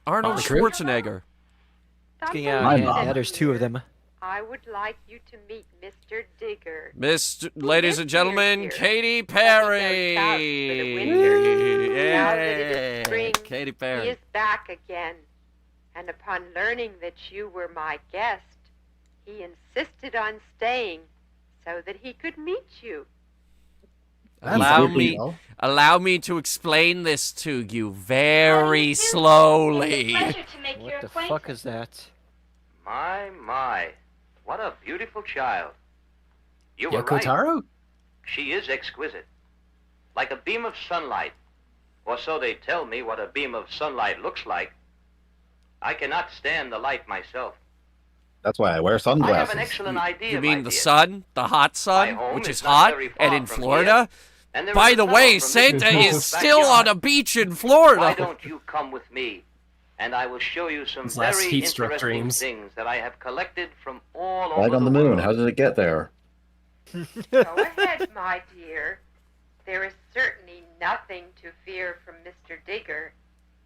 Arnold Motley Crue? Schwarzenegger. Getting out My of hand. mom. Yeah, there's two of them. I would like you to meet Mr. Digger. Ladies and gentlemen, here. Katy Perry. South for the winter. Now that it Yeah, is spring, Katy He Perry. is back again. And upon learning that you were my guest, he insisted on staying so that he could meet you. Allow me to explain this to you very slowly. What the fuck is that? My. What a beautiful child. You were Yoko right. Taro? She is exquisite. Like a beam of sunlight. Or so they tell me what a beam of sunlight looks like. I cannot stand the light myself. That's why I wear I have sunglasses. an excellent idea, You my mean the dear. sun? The hot sun? home Which is is not hot? very far And in from Florida? here, and there By is the a way, tunnel from Santa this is still backyard. on a beach in Florida. Why don't you come with me, and I will show you some His last very heat-struck interesting dreams. things that I have collected from all Flag over on the the moon. world. How did it get there? Go ahead, my dear. There is certainly nothing to fear from Mr. Digger.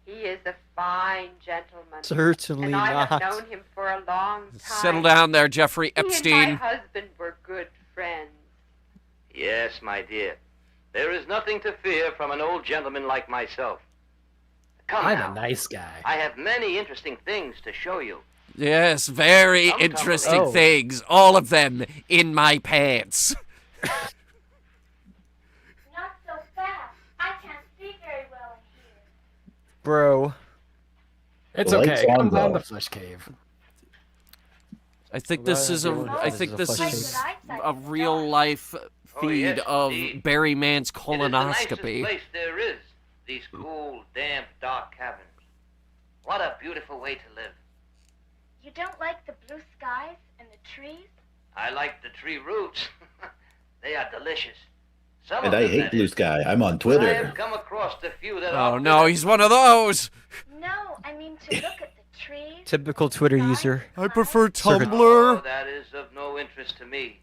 He is a fine gentleman. Certainly and I not. have known him for a long time. Settle down there, Jeffrey He and Epstein. my husband were good friends. Yes, my dear. There is nothing to fear from an old gentleman like myself. Come I'm now. a nice guy. I have many interesting things to show you. Yes, very Come, interesting Oh. things. All of them in my pants. Not so fast. I can't see very well in here. Bro. It's The okay. light's on, Come down though. the flesh cave. I think this is a. I think this is a real life feed yes, of indeed. Barry Mann's It is the nicest colonoscopy. place there is. These cool, damp, dark caverns. What a beautiful way to live. You don't like the blue skies and the trees? I like the tree roots. They are delicious. Some And of I them, hate that Blue is. Sky. I'm on I Twitter. have come across a few that Oh are no, he's one of those. No, I mean to look at the trees. Typical Twitter user. I prefer Oh, Tumblr. that is of no interest to me.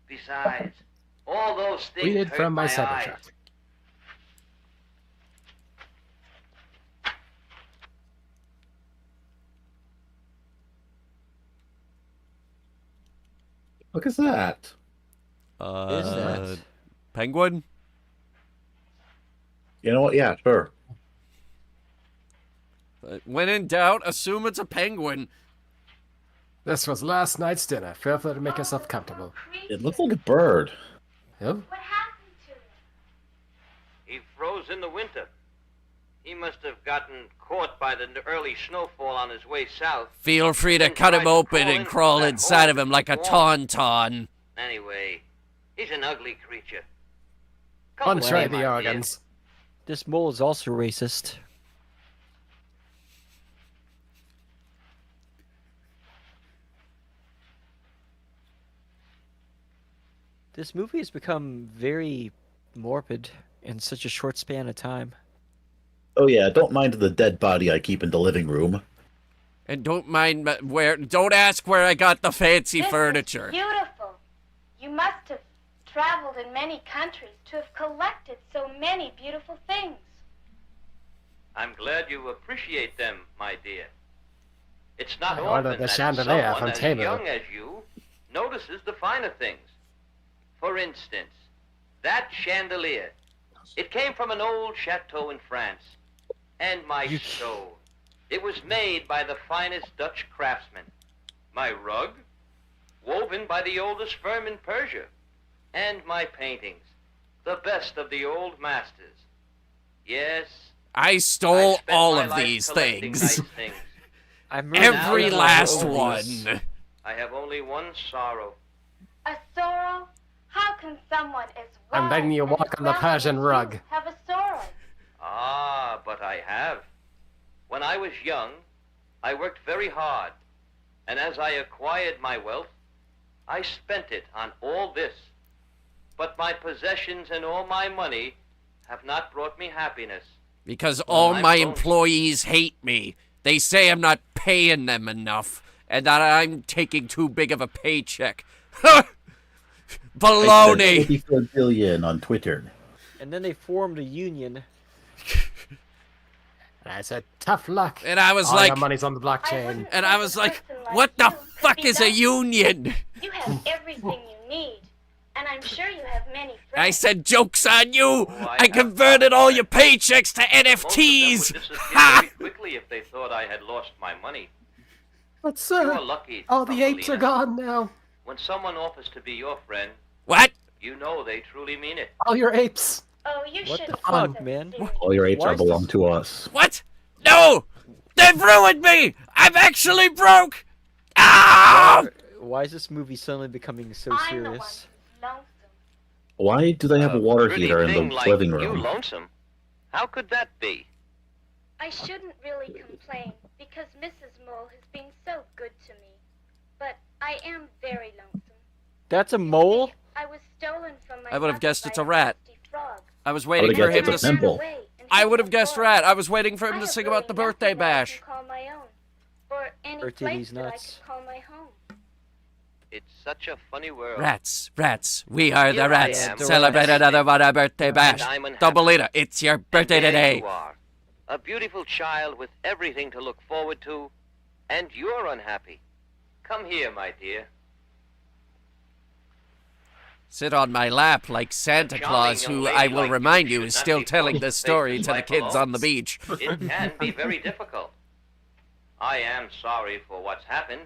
Besides, all those things Tweeted hurt from my eyes. Cybertruck. Look at that. Is that? Penguin? You know what? Yeah, sure. When in doubt, assume it's a penguin. This was last night's dinner. Feel free to make yourself comfortable. It looks like a bird. Yep. What happened to it? He froze in the winter. He must have gotten caught by the early snowfall on his way south. Feel free to cut him open and crawl inside of him like a tauntaun. Anyway, he's an ugly creature. Come with Untry me, the my dear. organs. This mole is also racist. This movie has become very morbid in such a short span of time. Oh yeah, don't mind the dead body I keep in the living room. And don't mind don't ask where I got the fancy This is furniture. beautiful. You must have traveled in many countries to have collected so many beautiful things. I'm glad you appreciate them, my dear. It's not I often ordered the that chandelier someone from as table. young as you notices the finer things. For instance, that chandelier. It came from an old chateau in France. And my soul, it was made by the finest Dutch craftsmen. My rug, woven by the oldest firm in Persia. And my paintings, the best of the old masters. Yes, I stole spent all my of life these collecting things. nice things. Every Now last that I'm one. I have only one sorrow. A sorrow? How can someone as I'm wise letting you and walk as on the well Persian as rug. you have a sorrow? Ah, but I have. When I was young, I worked very hard. And as I acquired my wealth, I spent it on all this. But my possessions and all my money have not brought me happiness. Because all I'm my lonesome. employees hate me. They say I'm not paying them enough, and that I'm taking too big of a paycheck. Baloney! 54 billion on Twitter. And then they formed a union. And I said, tough luck. And I was All like, your money's on the blockchain. and I was like, what the fuck is a union? You have everything you need, and I'm sure you have many friends. I said, joke's on you! I converted all your paychecks to NFTs! Ha! Very quickly if they thought I had lost my money. But sir, You're lucky, all the apes are Thumbelina. gone now. When someone offers to be your friend, What? you know they truly mean it. All your apes. Oh, you What shouldn't the fuck, take man? them All your apes Why are is belong this- to us. What? No! They've ruined me! I'm actually broke! Ah! Why is this movie suddenly becoming so I'm the one serious? who's lonesome. Why do they have a water Pretty heater in thing the like living You room? lonesome? How could that be? I shouldn't really complain because Mrs. Mole has been so good to me. But I am very lonesome. That's a mole? I was stolen from my I would have mother guessed by it's a rat. nasty frog. I was waiting would've for guessed him it's to a pimple. I would have guessed rat. I was waiting for him to I sing have about the really birthday nothing that I can bash. call my own, or any Birthday place these that I nuts. can call my home. It's such a funny world. Rats, rats, we are Here the I rats. am. Celebrate another one a birthday bash. I'm unhappy. Thumbelina, it's your birthday And there today. you are, a beautiful child with everything to look forward to, and you're unhappy. Come here, my dear. Sit on my lap like Santa Charming Claus, young who lady I will like remind you you is should not still be telling forced this to take story this to the life kids alone. on the beach. It can be very difficult. I am sorry for what's happened,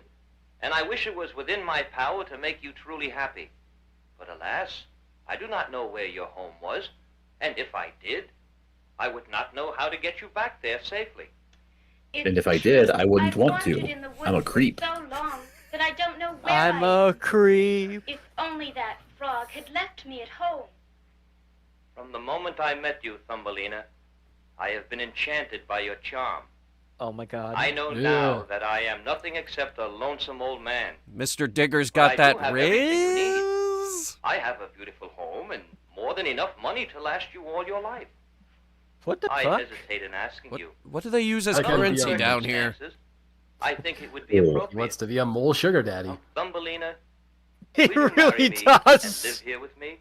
and I wish it was within my power to make you truly happy. But alas, I do not know where your home was, and if I did, I would not know how to get you back there safely. And if I did, I wouldn't I've want wandered to. in the woods I'm a creep. for so long that I don't know where I'm I a creep. If only that frog had left me at home. From the moment I met you, Thumbelina, I have been enchanted by your charm. Oh my god. I know now that I am nothing except a lonesome old man. Mr. Digger's But I got do that have everything you need. riz. I have a beautiful home and more than enough money to last you all your life. What the I fuck? hesitate in asking you. What do they use as I can't be currency on down here? Circumstances, I think it would be Oh. He appropriate. wants to be a mole sugar daddy. Thumbelina, He will you really marry me and live does. here with me?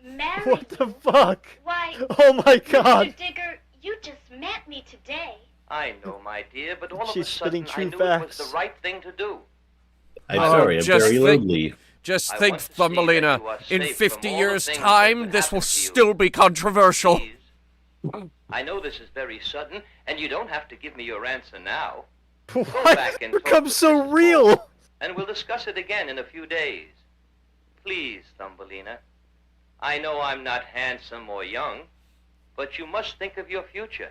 Married What the fuck? Why, Oh my god. Mr. Digger, you just met me today. I know, my dear, but all She's of a sudden spitting I true knew it was facts. the right thing to do. I'm Oh, sorry, I'm just very think- lonely. Just I think, want to see Thumbelina, that you are in safe 50 from all the years' things that time, could this will happen to you. still be controversial. Please. I know this is very sudden, and you don't have to give me your answer now. Why back did and it talk become with so Mrs. real? And we'll discuss it again in a few days. Please, Thumbelina. I know I'm not handsome or young, but you must think of your future.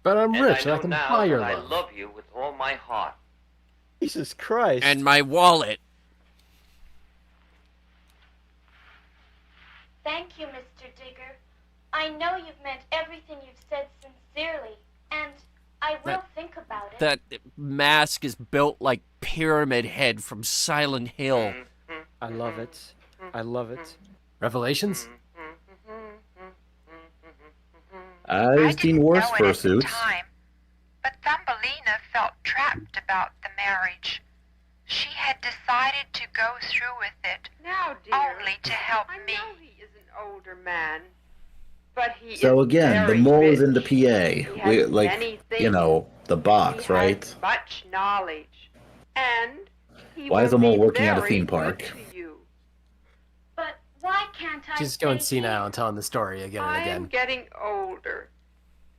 But I'm And rich I and I know can now buy your that I love. love you with all my heart. Jesus Christ. And my wallet. Thank you, Mr. Digger. I know you've meant everything you've said sincerely, and I will think about it. That mask is built like Pyramid Head from Silent Hill. I love it. I love it. Revelations? I've seen worse know it at the fursuits. time, but Thumbelina felt trapped about the marriage. She had decided to go through with it, Now, dear, only to help I me. know he is an older man, But he So is again, the very mole is rich. in the PA. He has Like, many you things. know, the box, He right? has much knowledge, and he Why will is the mole be working at a very theme good park? to you. But why can't I She's going stay senile here? and telling the story again and I am again. getting older,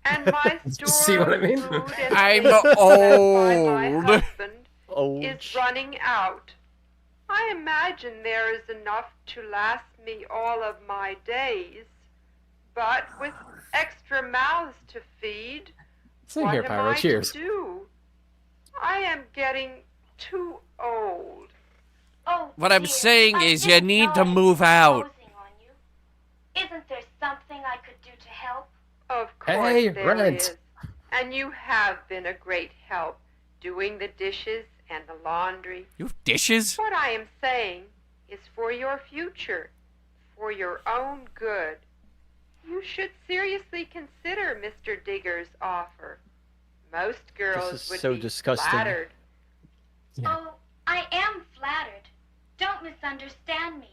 and my store See what I mean? of food and I'm things kept by my old. husband is running out. I imagine there is enough to last me all of my days, but with extra mouths to feed, Same what here, am Pyro. I Cheers. to do? I am getting too old. Oh, What I'm dear, saying I is you didn't need know to I was move out. imposing on you. Isn't there something I could do to help? Of course Hey, there rent. is. And you have been a great help doing the dishes and the laundry. You have dishes? What I am saying is for your future, for your own good. You should seriously consider Mr. Digger's offer. Most girls is would so be disgusting. flattered. Oh, I am flattered. Don't misunderstand me.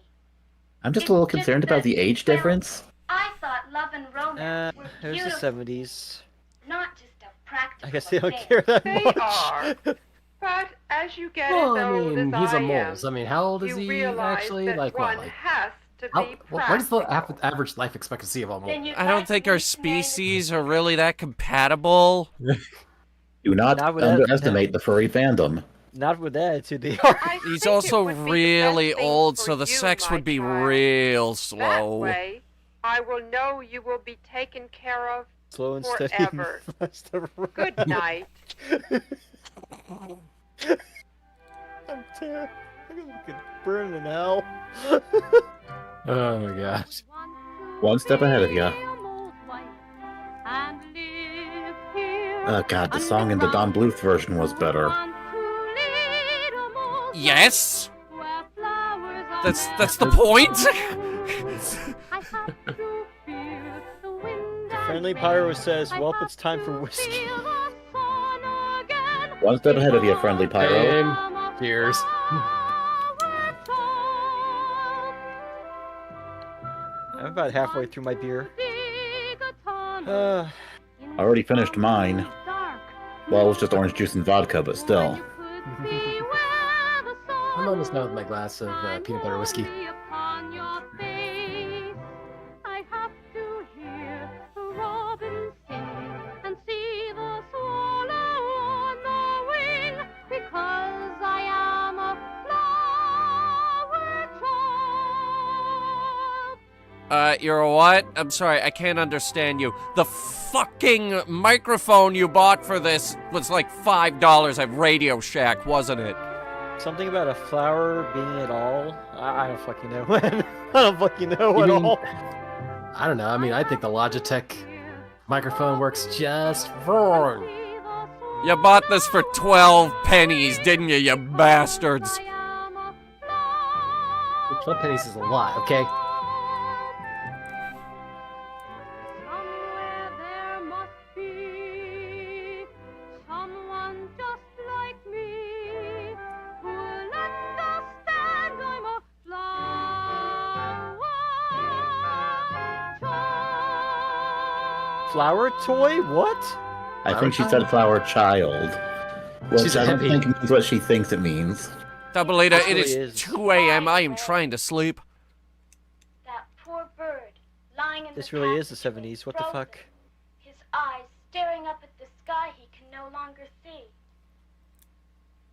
I'm just a little concerned about the age difference. I thought love and romance were It was the beautiful, 70s. not just a practical I guess they don't affair. care that They much. are. But as you get Well, as I old mean, as he's a I mole. am, So, I mean, how old is you he realize actually? that Like one what? Like, has to how, be what is the practical. average life expectancy of a mole? Then you'd I don't like think me our to marry Mr. species are really that compatible. Do not Not with that- underestimate the furry fandom. Not with that attitude, they are. I He's think also it would be the really best thing old, for so the you, sex my would be child. real That slow. way, I will know you will be taken care of Slow and steady. forever. Fast around. Good night. I'm terrible. I could burn in hell. Oh my gosh. One step ahead of you. Oh god, the song in the Don Bluth version was better. Yes? That's the point? Friendly Pyro says, well, it's time for whiskey. One step ahead of you, friendly pyro. Same. Cheers. I'm about halfway through my beer. I already finished mine. Well, it was just orange juice and vodka, but still. I'm almost done with my glass of peanut butter whiskey. You're a what? I'm sorry, I can't understand you. The fucking microphone you bought for this was like $5 at Radio Shack, wasn't it? Something about a flower being at all? I don't fucking know. I don't fucking know You at mean- all. I don't know. I mean, I think the Logitech microphone works just fine. You bought this for 12 pennies, didn't you bastards? 12 pennies is a lot, okay? Flower toy? What? I think she said flower child. Which She's I don't heavy. think means what she thinks it means. Thumbelina, This it really is is. 2 a.m. I am trying to sleep. That poor bird, lying in This the really is the passage, 70s. What the frozen. fuck? His eyes staring up at the sky he can no longer see.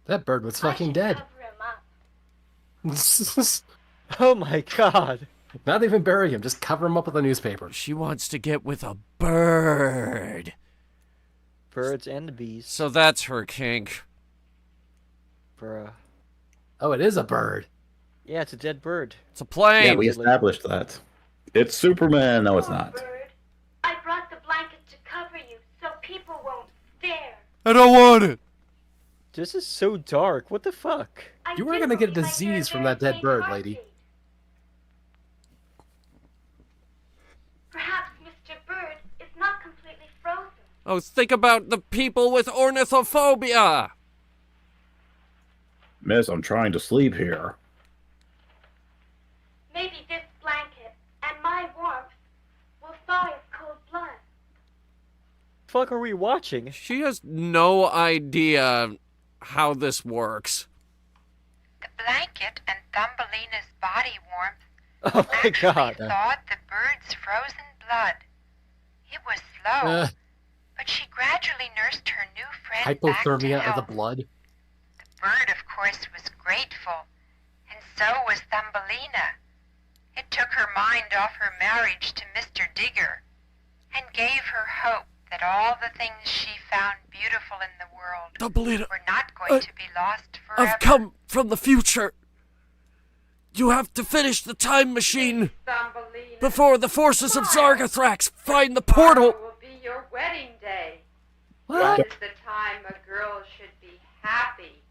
That bird was I fucking should dead. cover him up. Oh my god. Not even bury him, just cover him up with a newspaper. She wants to get with a bird. Birds and the bees. So that's her kink. Bruh. Oh, it is a bird. Yeah, it's a dead bird. It's a plane. Yeah, we established that. It's Superman. No, it's not. Bird, I brought the blanket to cover you so people won't stare. I don't want it. This is so dark. What the fuck? I You were do gonna get a believe I hear disease from very that dead faint bird, heartbeat. lady. Perhaps Mr. Bird is not completely frozen. Oh, think about the people with ornithophobia. Miss, I'm trying to sleep here. Maybe this blanket and my warmth will thaw his Fuck are we watching? She has no idea how this works. The blanket and Thumbelina's body warmth Oh my god. thawed the bird's frozen blood. It was slow, but she gradually nursed her new friend back to Hypothermia health. of the blood. The bird, of course, was grateful, and so was Thumbelina. It took her mind off her marriage to Mr. Digger and gave her hope that all the things she found beautiful in the world Thumbelina, were not going to be lost forever. I've come from the future. You have to finish the time machine Thumbelina, before the forces of Zargathrax find the portal. tomorrow will be your wedding day. What? This is the time a girl should be happy,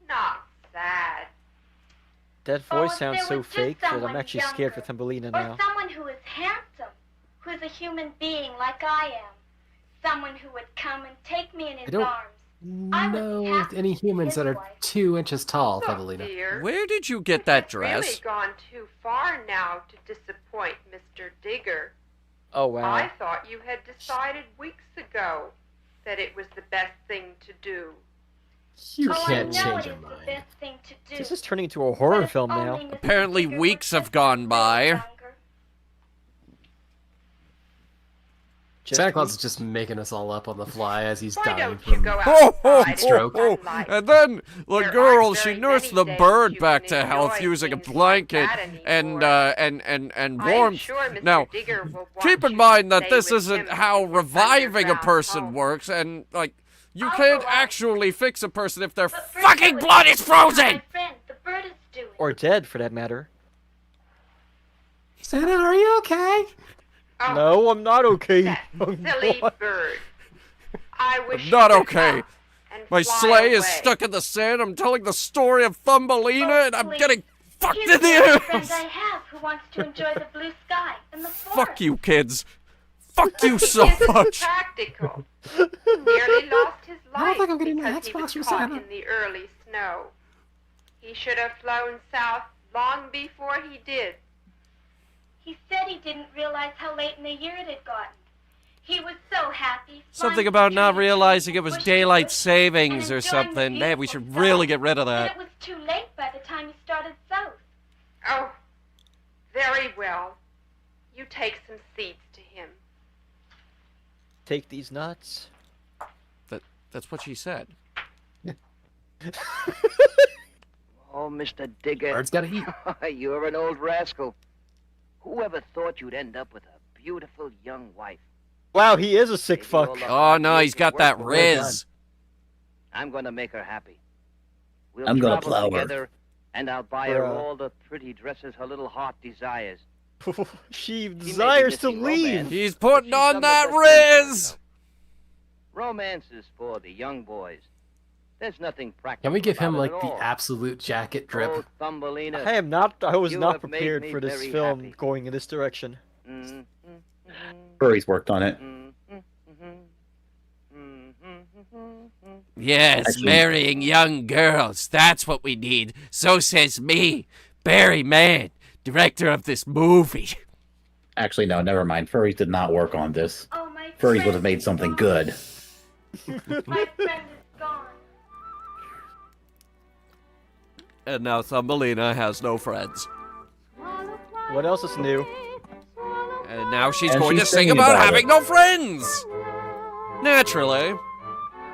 not sad. That Oh, voice if sounds there so was just fake that I'm someone actually scared for younger, Thumbelina Or now. someone who is handsome, who is a human being like I am. Someone who would come and take me in his don't arms. I would be know happy any humans his that are wife. 2 inches tall, Look, Thumbelina. dear, Where did you get that it's really dress? gone too far now to disappoint Mr. Digger. Oh wow. I thought you had decided weeks ago that it was the best thing to do. You Oh, can't I know change it your is the mind. best thing to do. This is turning into a horror But if film only now. Mr. Apparently Digger weeks were have just gone a little by. younger. Santa Claus is just making us all up on the fly as he's Why dying don't you from... go Oh, oh, outside stroke. oh, sunlight? and then the There girl, aren't she very nursed many the days bird you back can to health enjoy using a things like blanket that and anymore. and I am warmth. sure Mr. Now, Digger will want keep in you mind to that stay this with isn't him how in his reviving a underground person home. works, and like you I'll can't go on. actually fix a person if their But first I fucking would blood like is to know how frozen. My friend, the bird, is doing. Or dead, for that matter. Santa, are you okay? Oh, No, I'm not okay. that silly bird. I wish I'm not you would okay. up and My fly sleigh is away. stuck in the sand. I'm telling the story of Thumbelina, Oh, and I'm please. getting fucked Here's in the the only air. friend I have who wants to enjoy the blue sky and the forest. Fuck you, kids. Fuck you so He isn't much. practical. He nearly lost his I don't life think I'm getting an because he Xbox was from caught Santa. in the early snow. He should have flown south long before he did. He said he didn't realize how late in the year it had gotten. He was so happy. Something flying about from not tree to tree, realizing it from was bush to daylight bush, savings and or enjoying the something. Man, we beautiful should sky. really get rid of But that. it was too late by the time he started south. Oh, very well. You take some seeds to him. Take these nuts. That's what she said. Oh, Mr. Digger. Bird's gotta eat. You're an old rascal. Whoever thought you'd end up with a beautiful young wife? Wow, he is a sick fuck. Oh no, he's got that riz. I'm gonna make her happy. We'll I'm gonna travel plow her. together, and I'll buy her Bruh. all the pretty dresses her little heart desires. She may be desires to missing leave. romance. He's putting She's on some of that the best things, riz. Romance is for the young boys. There's nothing practical. Can we give him about like it at the all. absolute jacket drip? Oh, Thumbelina. I was You not have made prepared me for this very film happy. going in this direction. Furry's worked on it. Yes, Actually- marrying young girls. That's what we need. So says me, Barry Mann, director of this movie. Actually, no, never mind. Furries did not work on this. Oh, my Furries friend would have made something good. My friend is gone. And now Thumbelina has no friends. What else is new? And now she's And going she's to sing singing about about having it. no friends. Naturally.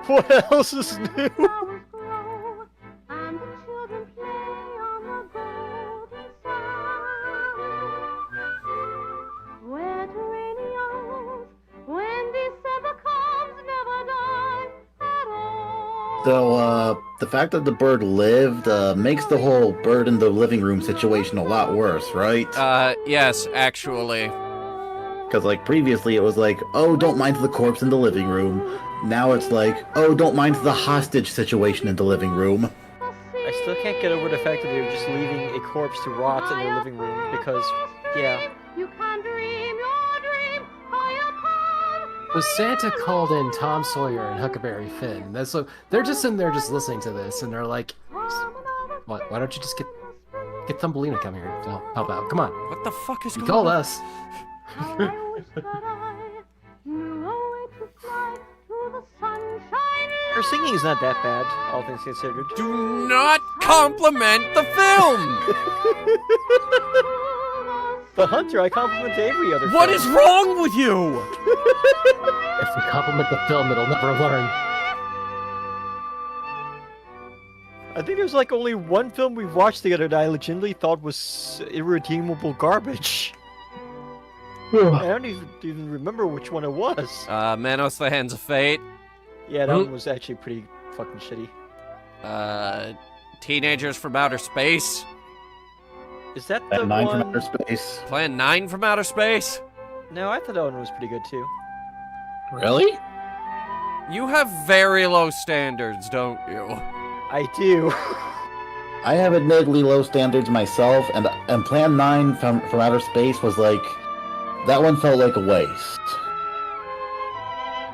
What else is new? So, the fact that the bird lived makes the whole bird in the living room situation a lot worse, right? Yes, actually. Because, like, previously it was like, oh, don't mind the corpse in the living room. Now it's like, oh, don't mind the hostage situation in the living room. I still can't get over the fact that they were just leaving a corpse to rot in their living room because, yeah. You can dream your dream high upon. So Santa called in Tom Sawyer and Huckleberry Finn. And so they're just in there just listening to this, and they're like, "Why don't you just get Thumbelina come here to help out? Come on." What the fuck is You going called on? us. I wish that I knew a way to fly Her singing is not that bad, all things considered. Do not compliment the film! But Hunter, I compliment every other What film. is wrong with you? If we compliment the film, it'll never learn. I think there's like only one film we watched together that I legitimately thought was irredeemable garbage. I don't even remember which one it was. Manos the Hands of Fate. Yeah, that one was actually pretty fucking shitty. Teenagers from Outer Space. Is that Plan the 9 one? from Outer Space. Plan 9 from Outer Space. No, I thought that one was pretty good too. Really? You have very low standards, don't you? I do. I have admittedly low standards myself, and Plan 9 from Outer Space was like... That one felt like a waste.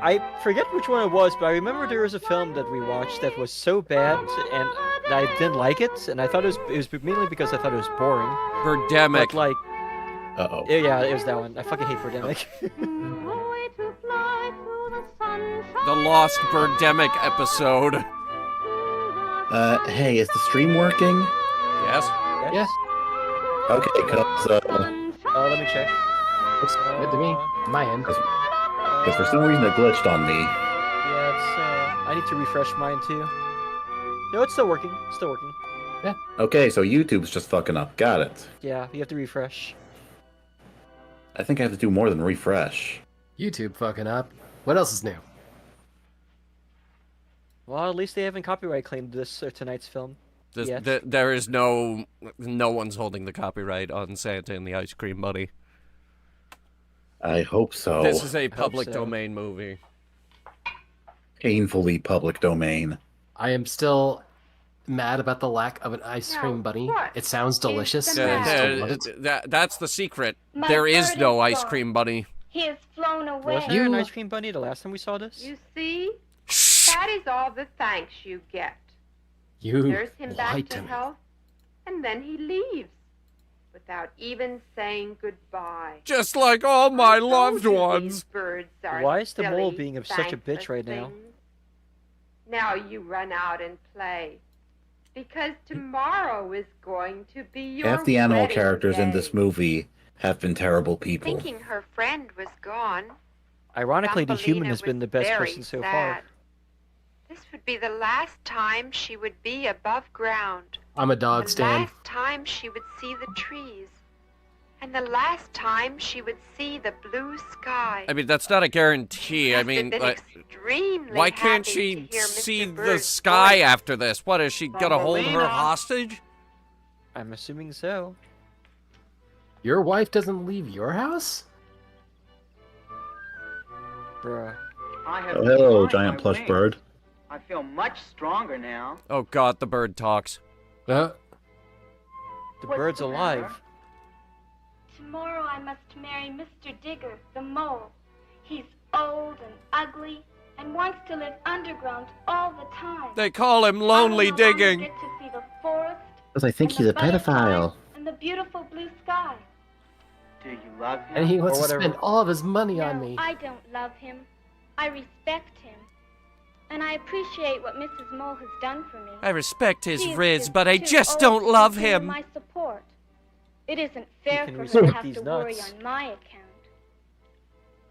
I forget which one it was, but I remember there was a film that we watched that was so bad, and I didn't like it, and I thought it was mainly because I thought it was boring. Birdemic. But like... Uh-oh. Yeah, it was that one. I fucking hate Birdemic. The Lost Birdemic episode. Hey, is the stream working? Yes. Yes. Okay, because, let me check. Looks good to me. My end. Because for some reason it glitched on me. Yeah, it's, I need to refresh mine too. No, it's still working. It's still working. Yeah. Okay, so YouTube's just fucking up. Got it. Yeah, you have to refresh. I think I have to do more than refresh. YouTube fucking up. What else is new? Well, at least they haven't copyright claimed this tonight's film. There is no one's holding the copyright on Santa and the Ice Cream Bunny. I hope so. This is a public domain movie. Painfully public domain. I am still mad about the lack of an ice cream bunny. It sounds delicious. And I still want it. That's the secret. My There is bird no is ice gone. cream bunny. He has flown away. Wasn't there an ice cream bunny the last time we saw this? You see? That is all the thanks you get. You Nurse him back lied to to me. health, and then he leaves without even saying goodbye. Just like all my I told loved you ones. these birds are Why is the mole silly, being such a bitch thankless right now? things. Now you run out and play, because tomorrow is going to be your Half the animal wedding characters in day. this movie have been terrible people. Thinking her friend was gone. Ironically, the human Thumbelina has been was the best very person so sad. far. This would be the last time she would be above ground. I'm a dog, The Stan. last time she would see the trees. And the last time she would see the blue sky. I mean, that's not a guarantee. I mean, been like, extremely why can't happy she to hear see Mr. the Bird's sky voice. after this? What, is she gonna hold her Thumbelina. hostage? I'm assuming so. Your wife doesn't leave your house? Bruh. I have Oh, hello, refined giant my plush wings. bird. I feel much stronger now. Oh god, the bird talks. The What's bird's the alive. matter? Tomorrow I must marry Mr. Digger, the mole. He's old and ugly and wants to live underground all the time. They call him Lonely I will no longer Digging. get to see the forest Because I think he's a pedophile. and the beautiful blue sky. Do you love him? And he wants Or to whatever. spend all of his money No, on me. I don't love him. I respect him. And I appreciate what Mrs. Mole has done for me. I respect his She is riz, but I too just old don't to love continue him. My support. It isn't fair can for her respect to have these to worry nuts. on my account.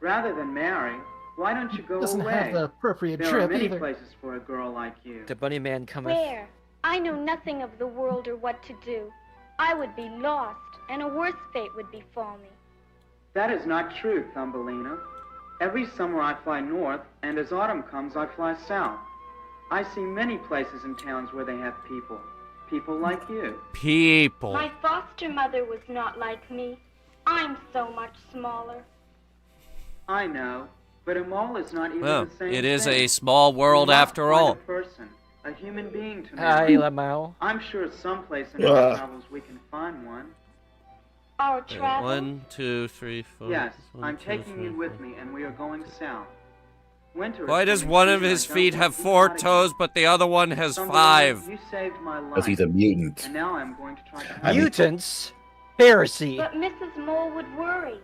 Rather than marry, why don't you go Doesn't away? have the appropriate there are trip many either. places for a girl like you. The bunny man cometh. Where? I know nothing of the world or what to do. I would be lost, and a worse fate would befall me. That is not true, Thumbelina. Every summer I fly north, and as autumn comes, I fly south. I see many places and towns where they have people. People like you. People. My foster mother was not like me. I'm so much smaller. I know, but a mole is not even Well, the same it is thing. a small world You're not after quite all. A person, a human being to me. Hi, Lamau. I'm sure someplace in our travels we can find one. Our travel. 1, 2, 3, 4. Yes, 1, I'm 2, taking 3, you 4. with me, and we are going south. Winter is Why does coming one of soon, his I don't feet want have to be 4 caught toes, again. but the other one has Thumbelina, 5? You saved my life. Because he's a mutant. And now I'm going to try to help I mean- Mutants? Heresy. But Mrs. Mole would worry.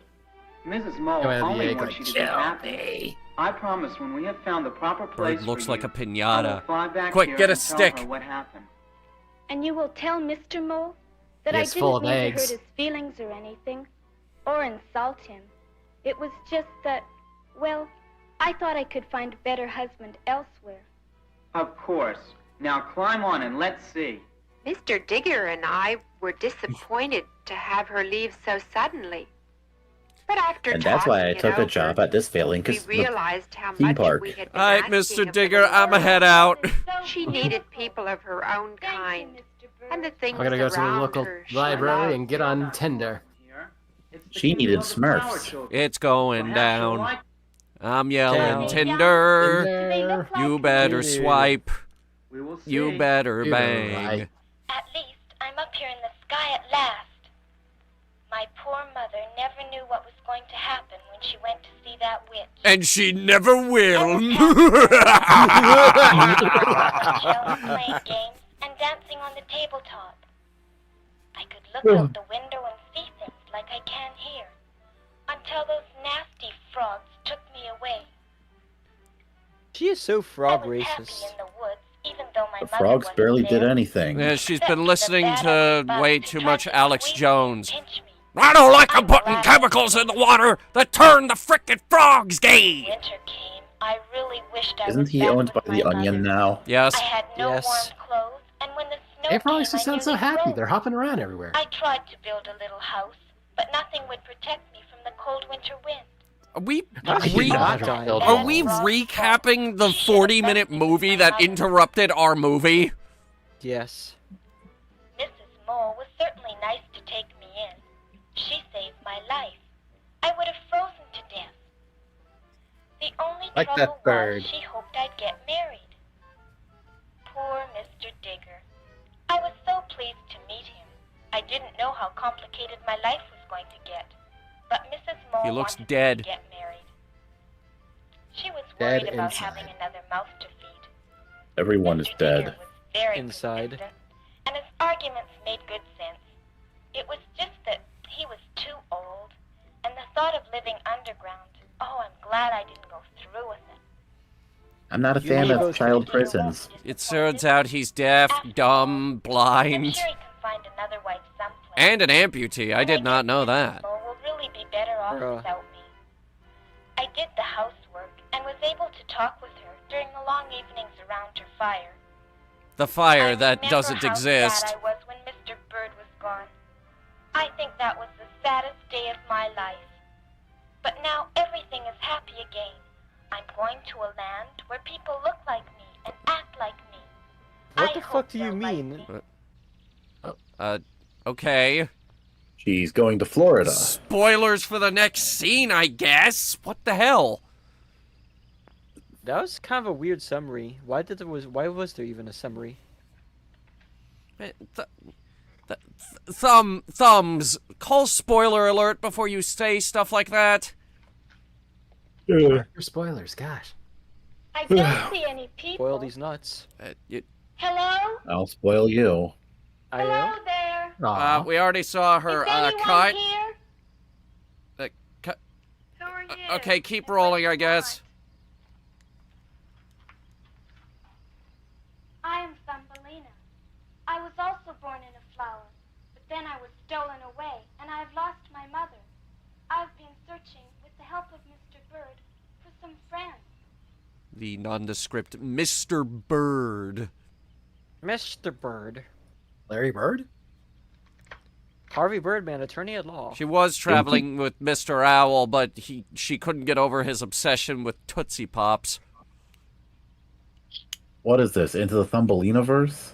Mrs. Mole Come out of the only egg wants like, you to be happy. I promise when we have found the proper place Bird looks for like you, a pinata. I will fly back Quick, here get a and tell stick. her what happened. And you will tell Mr. Mole that Yes, I full didn't of mean eggs. to hurt his feelings or anything, or insult him. It was just that, well, I thought I could find a better husband elsewhere. Of course. Now climb on and let's see. Mr. Digger and I were disappointed to have her leave so suddenly. But after And that's why I talking it took a over, job at this failing we realized how theme much park. we had been All right, asking Mr. of the Digger, little I'ma girl. head out. She needed people of her own kind, and the things I'm gonna go to the around local her she library loved. and get on Tinder. She needed Smurfs. It's going down. I'm yelling Down. Tinder. Do they look like You better Tinder. swipe. We will see. You better You're bang. right. At least I'm up here in the sky at last. My poor mother never knew what was going to happen when she went to see that witch. And she never will. Shelves playing games and dancing on the tabletop. I could look out the window and see things like I can here, until those nasty frogs took me away. She is so frog I was happy racist. in the woods, even though my The mother frogs wasn't barely there. did anything. Yeah, she's Except been for the listening bad to bugs way who too tried much to Alex squeeze me Jones. and pinch me. I don't like them I'm putting glad chemicals in the water that turn the frickin' frogs gay. Winter came. I really wished I Isn't was he back owned by with the my Onion mother. now? Yes. I had no Yes. warm clothes, and when the snow They probably came, just I sound so nearly happy. froze. They're hopping around everywhere. I tried to build a little house, but nothing would protect me from the cold winter wind. Are we I did not die. are we recapping the 40-minute movie that interrupted our movie? Yes. Mrs. Mole was certainly nice to take me in. She saved my life. I would have frozen to death. The only Like trouble that bird. was she hoped I'd get married. Poor Mr. Digger. I was so pleased to meet him. I didn't know how complicated my life was going to get. But Mrs. Mole He looks wanted dead. me to get married. She was Dead worried about inside. having another mouth to feed. Everyone is Mr. Digger dead. was very Inside. persistent, and his arguments made good sense. It was just that he was too old, and the thought of living underground, oh, I'm glad I didn't go through with it. I'm not a You fan need of those child people. prisons. It turns out he's deaf, dumb, I'm blind, sure he can find another wife someplace. and an amputee. I did not know that. Mole will really be better off Bruh. without me. I did the housework and was able to talk with her during the long evenings around her fire. The fire I that remember doesn't how exist. sad I was when Mr. Bird was gone. I think that was the saddest day of my life. But now everything is happy again. I'm going to a land where people look like me and act like me. What I the hope fuck do you they'll like mean? me. Okay. She's going to Florida. Spoilers for the next scene, I guess. What the hell? That was kind of a weird summary. Why was there even a summary? Thumbs. Call spoiler alert before you say stuff like that. Your spoilers, gosh. I don't see any people. Spoil these nuts. Hello? I'll spoil you. Hello there. We already saw her Is anyone cut. here? Who are you? Okay, keep rolling, I guess. I am Thumbelina. I was also born in a flower, but then I was stolen away, and I have lost my mother. I've been searching with the help of Mr. Bird for some friends. The nondescript Mr. Bird. Mr. Bird. Larry Bird? Harvey Birdman, attorney at law. She was traveling with Mr. Owl, but she couldn't get over his obsession with Tootsie Pops. What is this? Into the Thumbelina verse?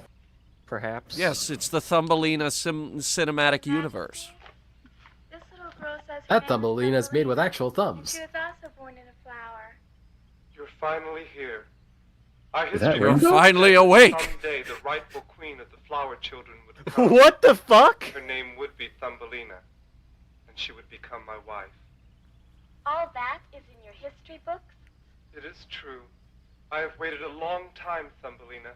Perhaps. Yes, it's the Thumbelina cinematic universe. This little girl says That Thumbelina's made with actual thumbs. She was also born in a flower. You're finally here. Our Is that history You're Ringo? finally awake. Someday the rightful queen of the flower children would come. What the fuck? Her name would be Thumbelina, and she would become my wife. All that is in your history books? It is true. I have waited a long time, Thumbelina,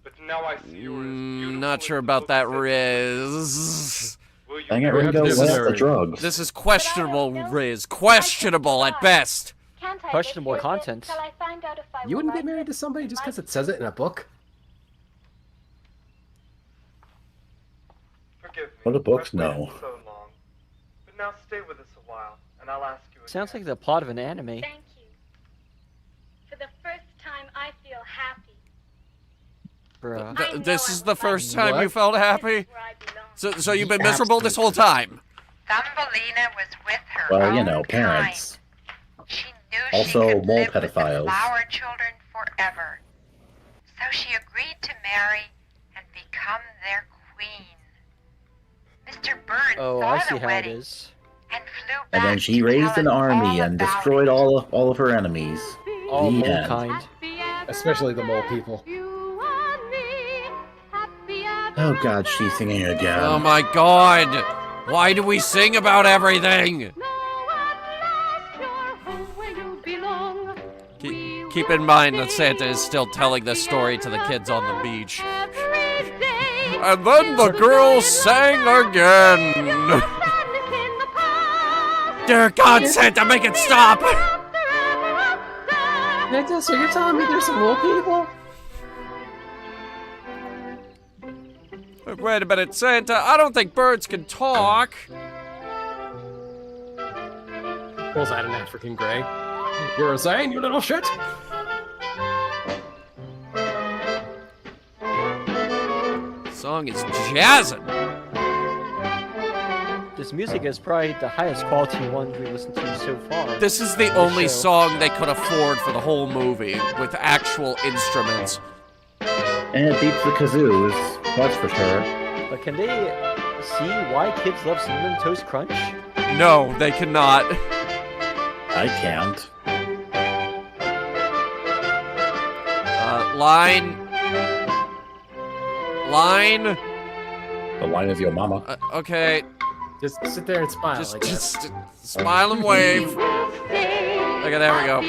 but now I see you are as beautiful Not as sure the about books that, said you were. Riz. Will you Dang it, marry Ringo, This what's is- the drugs? This is questionable, Riz. Questionable at best. Can't I Questionable live here? content. Shall I find out if I You will wouldn't get like married it? to somebody just because it says it in a book? Forgive me. What do books I've waited know? So long. But now stay with us a while, and I'll ask you again. Sounds like the plot of an anime. Thank you. For the first time, I feel happy. Bruh. This is the first time you What? felt happy? So you've been miserable this whole time? Thumbelina was with her Well, you own know, parents. kind. She knew Also, she could mole live with the pedophiles. flower children forever. So she agreed to marry and become their queen. Mr. Bird Oh, saw I see the how it wedding is. and flew back And then she to raised tell an us army all and about destroyed it. all of her enemies. All The mole end. kind. Especially the mole people. Oh god, she's singing again. Oh my god! Why do we sing about everything? Keep in mind that Santa is still telling this story to the kids on the beach. And then the girl sang again. Dear God, Santa, make it stop! Nicholas, so you're telling me there's some mole people? Wait a minute, Santa, I don't think birds can talk. Was that an African Grey? You're insane, you little shit! Song is jazzing. This music is probably the highest quality one we listened to so far. This is the only song they could afford for the whole movie, with actual instruments. And it beats the kazoos, that's for sure. But can they see why kids love Cinnamon Toast Crunch? No, they cannot. I can't. Line. The line is your mama. Okay. Just sit there and smile. Just smile and wave. Okay, there we go.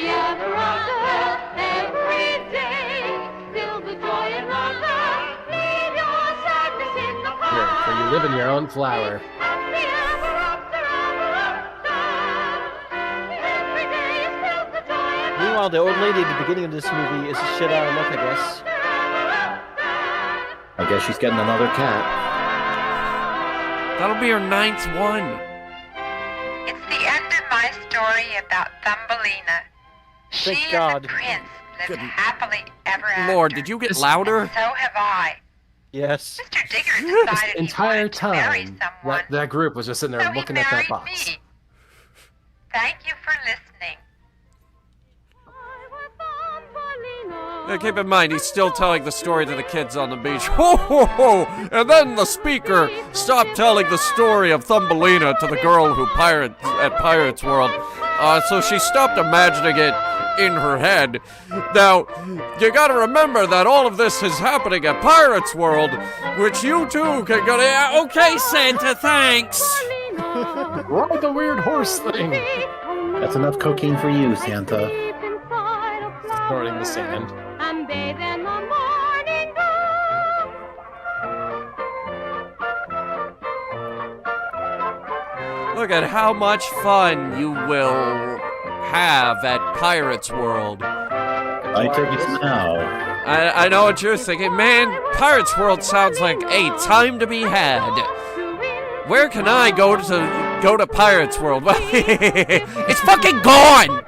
Here, for you live in your own flower. Meanwhile, the old lady at the beginning of this movie is a shit out of luck, I guess. I guess she's getting another cat. That'll be her 9th one. It's the end of my story about Thumbelina. She Thank and God. the prince lived happily ever after. Lord, did you get louder? So have I. Yes. Mr. Digger This decided he entire wanted to marry time, someone, that group was just sitting there so he looking at that married box. me. Thank you for listening. Keep in mind, he's still telling the story to the kids on the beach. Ho ho ho! And then the speaker stopped telling the story of Thumbelina to the girl who at Pirates World. So she stopped imagining it in her head. Now, you gotta remember that all of this is happening at Pirates World, which you too can go to. Okay, Santa, thanks. Ride the weird horse thing. That's enough cocaine for you, Santa. Snorting the sand. Look at how much fun you will have at Pirates World. I take it now. I know what you're thinking, man. Pirates World sounds like a time to be had. Where can I go to Pirates World? Well, it's fucking gone.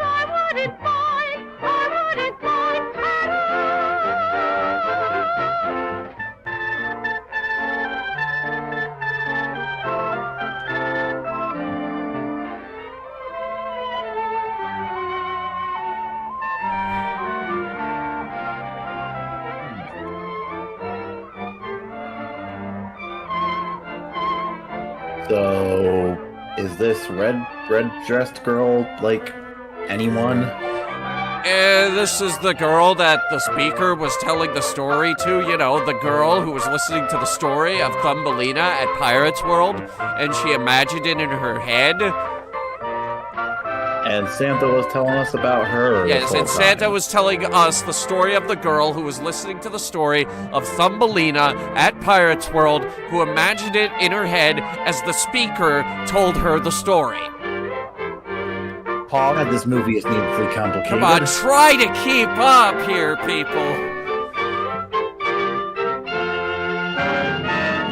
So, is this red dressed girl like anyone? This is the girl that the speaker was telling the story to, you know, the girl who was listening to the story of Thumbelina at Pirates World, and she imagined it in her head. And Santa was telling us about her. Yes, and Santa was telling us the story of the girl who was listening to the story of Thumbelina at Pirates World, who imagined it in her head as the speaker told her the story. Paul, this movie is needlessly complicated. Come on, try to keep up here, people.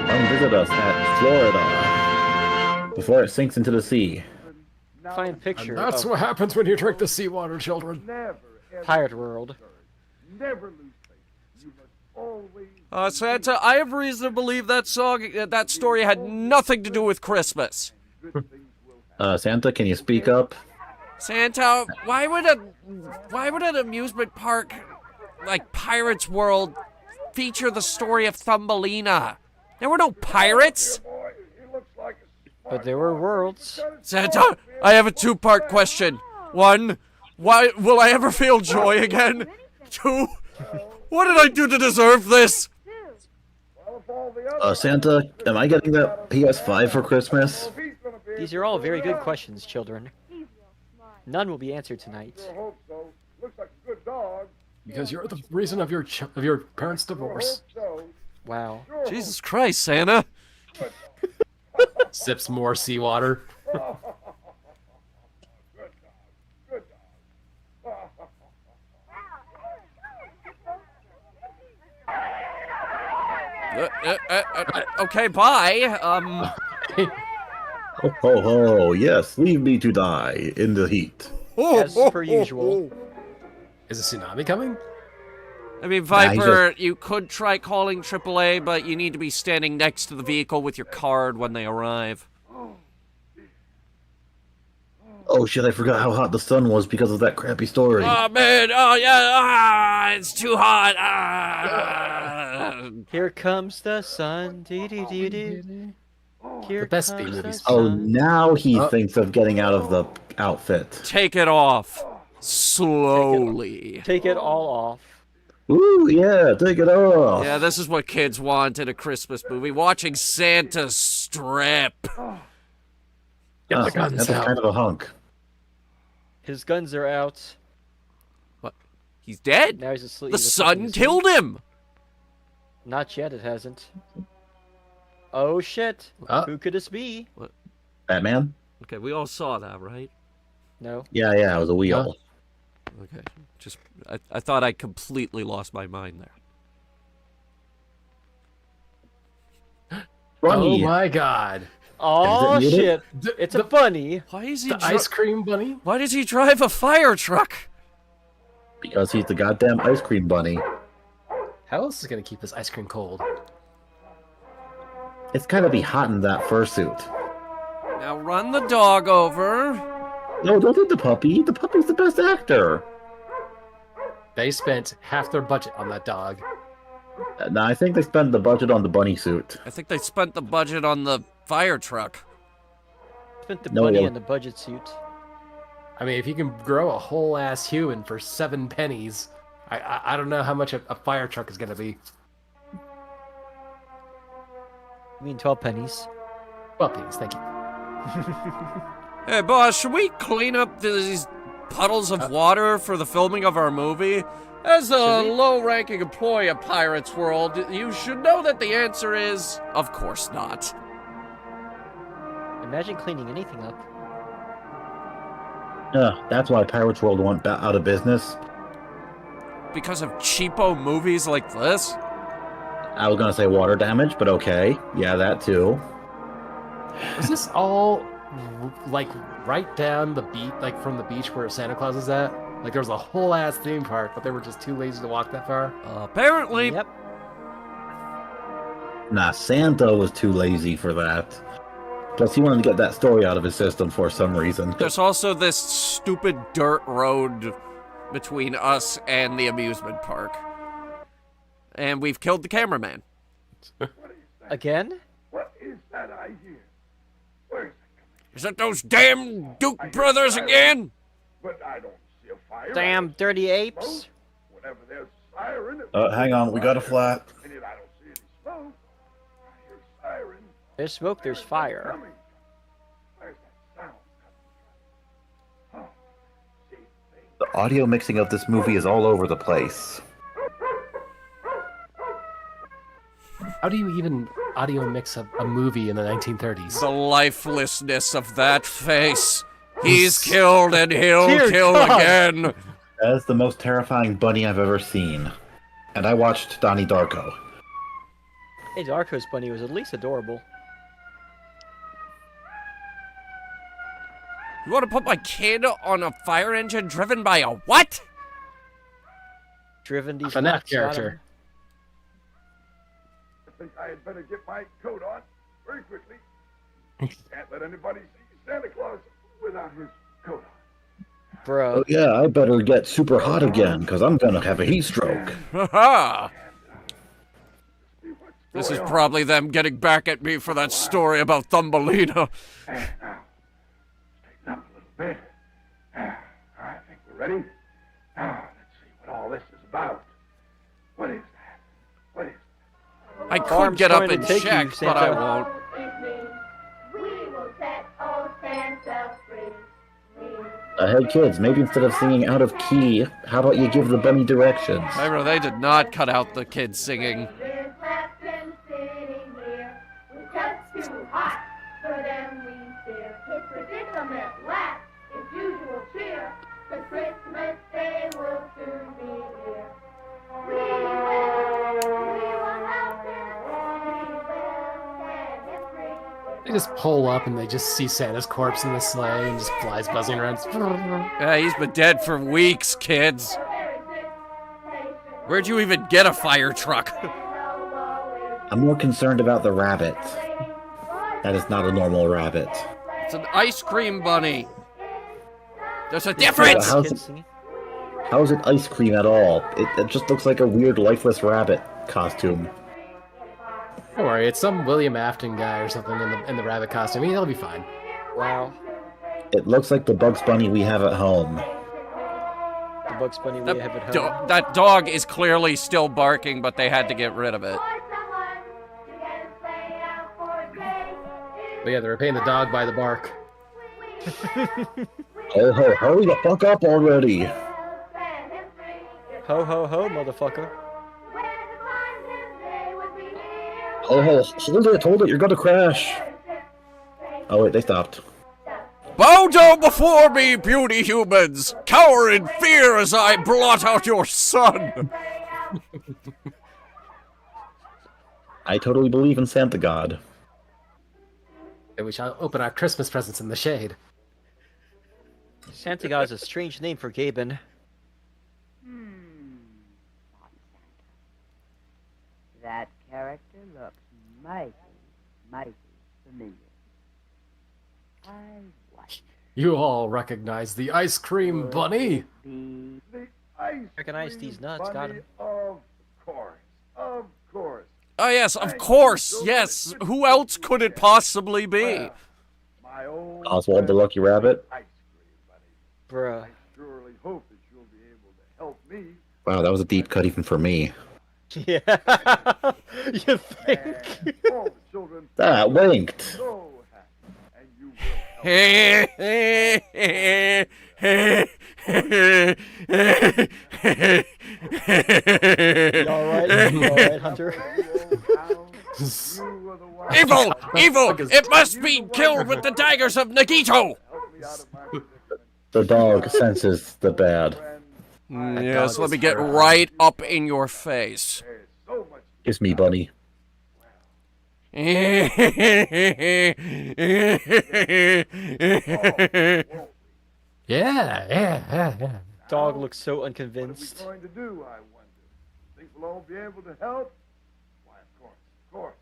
Come visit us at Florida before it sinks into the sea. Find picture. And that's of what happens when you drink the seawater, children. Pirate World. Never lose faith. You must always. Santa, I have reason to believe that story had nothing to do with Christmas. Santa, can you speak up? Santa, why would an amusement park like Pirates World feature the story of Thumbelina? There were no pirates. But there were worlds. Santa, I have a two-part question. One, why will I ever feel joy again? Two, what did I do to deserve this? Santa, am I getting that PS5 for Christmas? These are all very good questions, children. None will be answered tonight. Because you're the reason of your parents' divorce. Wow. Jesus Christ, Santa. Sips more seawater. Okay, bye. Ho ho ho, yes, leave me to die in the heat. As per usual. Is a tsunami coming? I mean, Viper, you could try calling AAA, but you need to be standing next to the vehicle with your card when they arrive. Oh shit, I forgot how hot the sun was because of that crappy story. Oh man, oh yeah, it's too hot. Here comes the sun. Dee-dee-dee-dee. Here The best comes B-movies. the Oh, sun. now he thinks of getting out of the outfit. Take it off. Slowly. Take it all off. Ooh, yeah, take it off. Yeah, this is what kids want in a Christmas movie. Watching Santa strip. Get the guns That's out. kind of a hunk. His guns are out. What? He's dead? Now he's asleep. The sun killed him. Not yet, it hasn't. Oh shit. Who could this be? What? Batman? Okay, we all saw that, right? No. Yeah, it was a wheel. Okay, just I thought I completely lost my mind there. Bunny. Oh my god. Oh Is it shit. It's a bunny. Why is he The ice cream bunny? Why does he drive a fire truck? Because he's the goddamn ice cream bunny. How else is gonna keep this ice cream cold? It's gotta be hot in that fursuit. Now run the dog over. No, don't eat the puppy. The puppy's the best actor. They spent half their budget on that dog. No, I think they spent the budget on the bunny suit. I think they spent the budget on the fire truck. Spent the No, bunny well- in the budget suit. I mean, if you can grow a whole ass human for 7 pennies, I don't know how much a fire truck is gonna be. I mean 12 pennies. 12 pennies, thank you. Hey, boss, should we clean up these puddles of water for the filming of our movie? As a low-ranking employee of Pirates World, you should know that the answer is, of course not. Imagine cleaning anything up. That's why Pirates World went out of business. Because of cheapo movies like this? I was gonna say water damage, but okay. Yeah, that too. Was this all like right down the beach, like from the beach where Santa Claus is at? Like there was a whole ass theme park, but they were just too lazy to walk that far? Apparently. Yep. Nah, Santa was too lazy for that. Plus, he wanted to get that story out of his system for some reason. There's also this stupid dirt road between us and the amusement park. And we've killed the cameraman. Again? What is that I hear? Where's Is that those damn Duke brothers again? But I don't see a fire. Damn dirty apes. Whenever there's siren. Hang on, we got a flat. And yet I don't see any smoke. I hear siren. There's smoke, there's fire. Coming. Where's that sound coming from? audio mixing of this movie is all over the place. How do you even audio mix a movie in the 1930s? The lifelessness of that face. He's killed and he'll Dear kill God. again. That is the most terrifying bunny I've ever seen. And I watched Donnie Darko. Hey, Darko's bunny was at least adorable. You want to put my kid on a fire engine driven by a what? Driven these FNAF nuts, character. I think I had better get my coat on very quickly. Can't let anybody see Santa Claus without his coat on. Bro. Oh yeah, I better get super hot again, because I'm gonna have a heat stroke. Haha! This is probably them getting back at me for that story about Thumbelina. And now, straighten up a little bit. I think we're ready. Now, let's see what all this is about. What is that? What is I could Arm's get up going to and take you, check, but I Santa. won't. Hey kids, maybe instead of singing out of key, how about you give the bunny directions? Remember, they did not cut out the kids singing. They just pull up and they just see Santa's corpse in the sleigh and just flies buzzing around. Yeah, he's been dead for weeks, kids. Where'd you even get a fire truck? I'm more concerned about the rabbit. That is not a normal rabbit. It's an ice cream bunny. There's a difference! How is it ice cream at all? It just looks like a weird lifeless rabbit costume. Don't worry, it's some William Afton guy or something in the rabbit costume. He'll be fine. Wow. It looks like the Bugs Bunny we have at home. The Bugs Bunny we have at home. That dog is clearly still barking, but they had to get rid of it. But yeah, they're paying the dog by the bark. Ho ho, hurry the fuck up already! Ho ho ho, motherfucker. Ho ho, hold it, you're gonna crash! Oh wait, they stopped. Bow down before me, beauty humans! Cower in fear as I blot out your sun! I totally believe in Santa God. And we shall open our Christmas presents in the shade. Santa God is a strange name for Gaben. That character looks mighty, mighty familiar. I like You all recognize the ice cream bunny? the ice Recognize cream these nuts, got bunny? 'em. Of course, of course. Oh yes, of course, yes. Who else could it possibly be? My old Oswald the Lucky Rabbit? ice cream bunny. Bruh. I surely hope that you'll be able to help me. Wow, that was a deep cut even for me. Yeah. You think? All the children That winked! so happy, and you You alright? You alright, Hunter? Evil! Evil! It must be killed with the daggers of Nagito! The dog senses the bad. Yes, let me get right up in your face. Kiss me, bunny. Yeah. Dog looks so What unconvinced. are we going to do, I wonder? Think we'll all be able to help? Why, of course.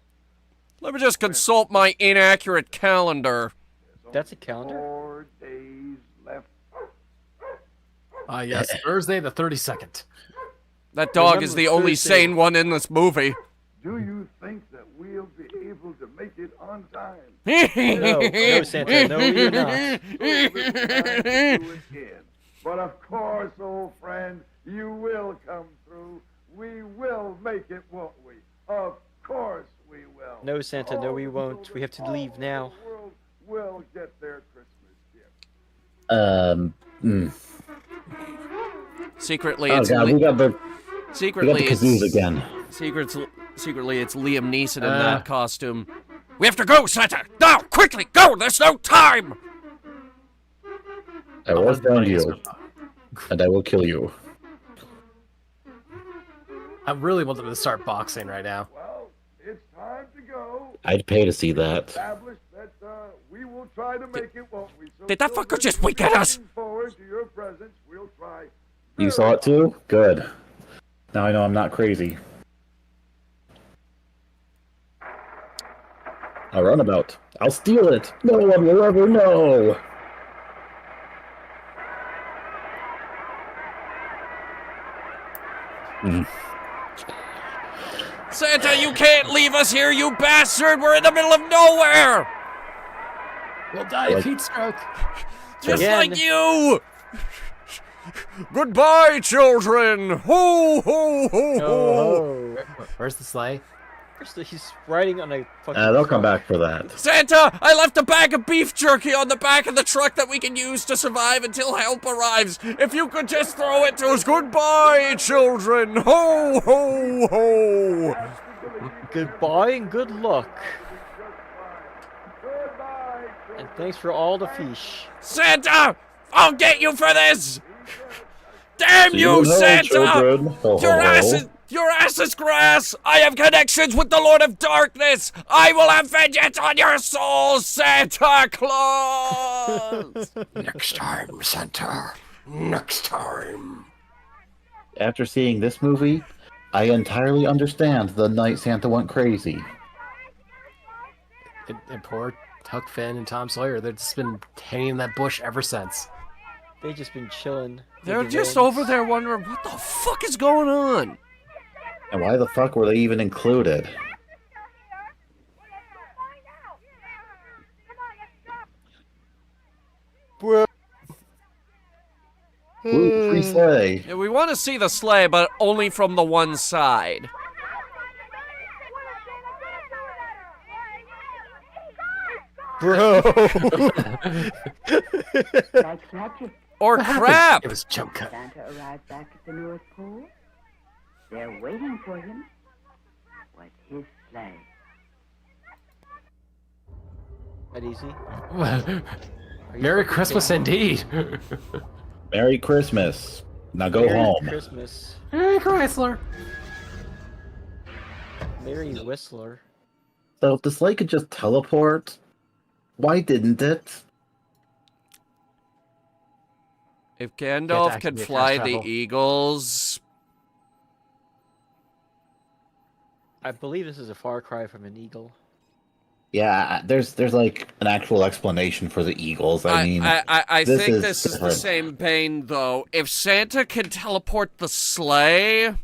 Let me just consult my inaccurate calendar. That's a calendar? 4 days left. Yes, Thursday the 32nd. That dog is Remember the only Thursday. sane one in this movie. Do you think that we'll be able to make it on time? No, Santa, no, you're not. But of course, old friend, you will come through. We will make it, won't we? Of course we will. No, Santa, no, we won't. We have to leave now. The world will get their Christmas gift. Secretly, Oh it's god, we got the secretly kazoos again. Secretly, it's Liam Neeson in that costume. We have to go, Santa! Now, quickly, go! There's no time! I will find you, and I will kill you. I really want them to start boxing right now. Well, it's time to go. I'd pay to see that. Establish that we will try to make it, won't we? So Did that fucker just wink at us? looking forward to your presence. We'll try. You saw it too? Good. Now I know I'm not crazy. A runabout. I'll steal it. No one will ever know. Santa, you can't leave us here, you bastard! We're in the middle of nowhere! We'll die of heat stroke. Just like you! Goodbye, children! Ho, ho, ho, ho! Where's the sleigh? He's riding on a fucking They'll come back for that. Santa, I left a bag of beef jerky on the back of the truck that we can use to survive until help arrives. If you could just throw it to us. Goodbye, children! Ho, ho, ho! Goodbye and good luck. And thanks for all the fish. Santa! I'll get you for this! Damn you, Santa! Your ass is grass! I have connections with the Lord of Darkness! I will have vengeance on your soul, Santa Claus! Next time, Santa. Next time. After seeing this movie, I entirely understand the night Santa went crazy. And poor Huck Finn and Tom Sawyer, they've just been hanging in that bush ever since. They've just been chilling. They're just over there wondering, what the fuck is going on? And why the fuck were they even included? Ooh, free sleigh. Yeah, we want to see the sleigh, but only from the one side. Bro! Or crap! It was jump cut. Santa arrived back at the North Pole. They're waiting for him. What's his sleigh? That easy? Merry Christmas indeed. Merry Christmas. Now go home. Christmas. Merry Chrysler. Merry Whistler. So if the sleigh could just teleport, why didn't it? If Gandalf could fly the eagles... I believe this is a far cry from an eagle. Yeah, there's like an actual explanation for the eagles. I mean, I think this is the same vein, though. If Santa can teleport the sleigh,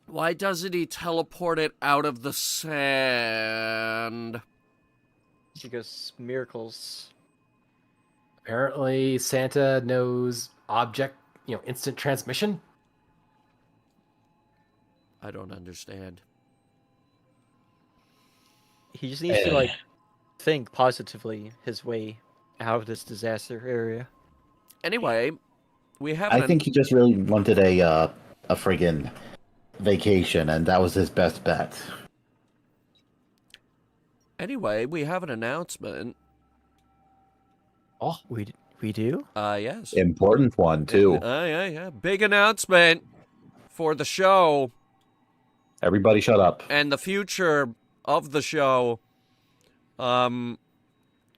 why doesn't he teleport it out of the sand? Because miracles. Apparently, Santa knows instant transmission. I don't understand. He just needs to think positively his way out of this disaster area. Anyway, we have. I think he just really wanted a friggin' vacation, and that was his best bet. Anyway, we have an announcement. Oh, we do? Yes. Important one too. Yeah. Big announcement for the show. Everybody shut up. And the future of the show,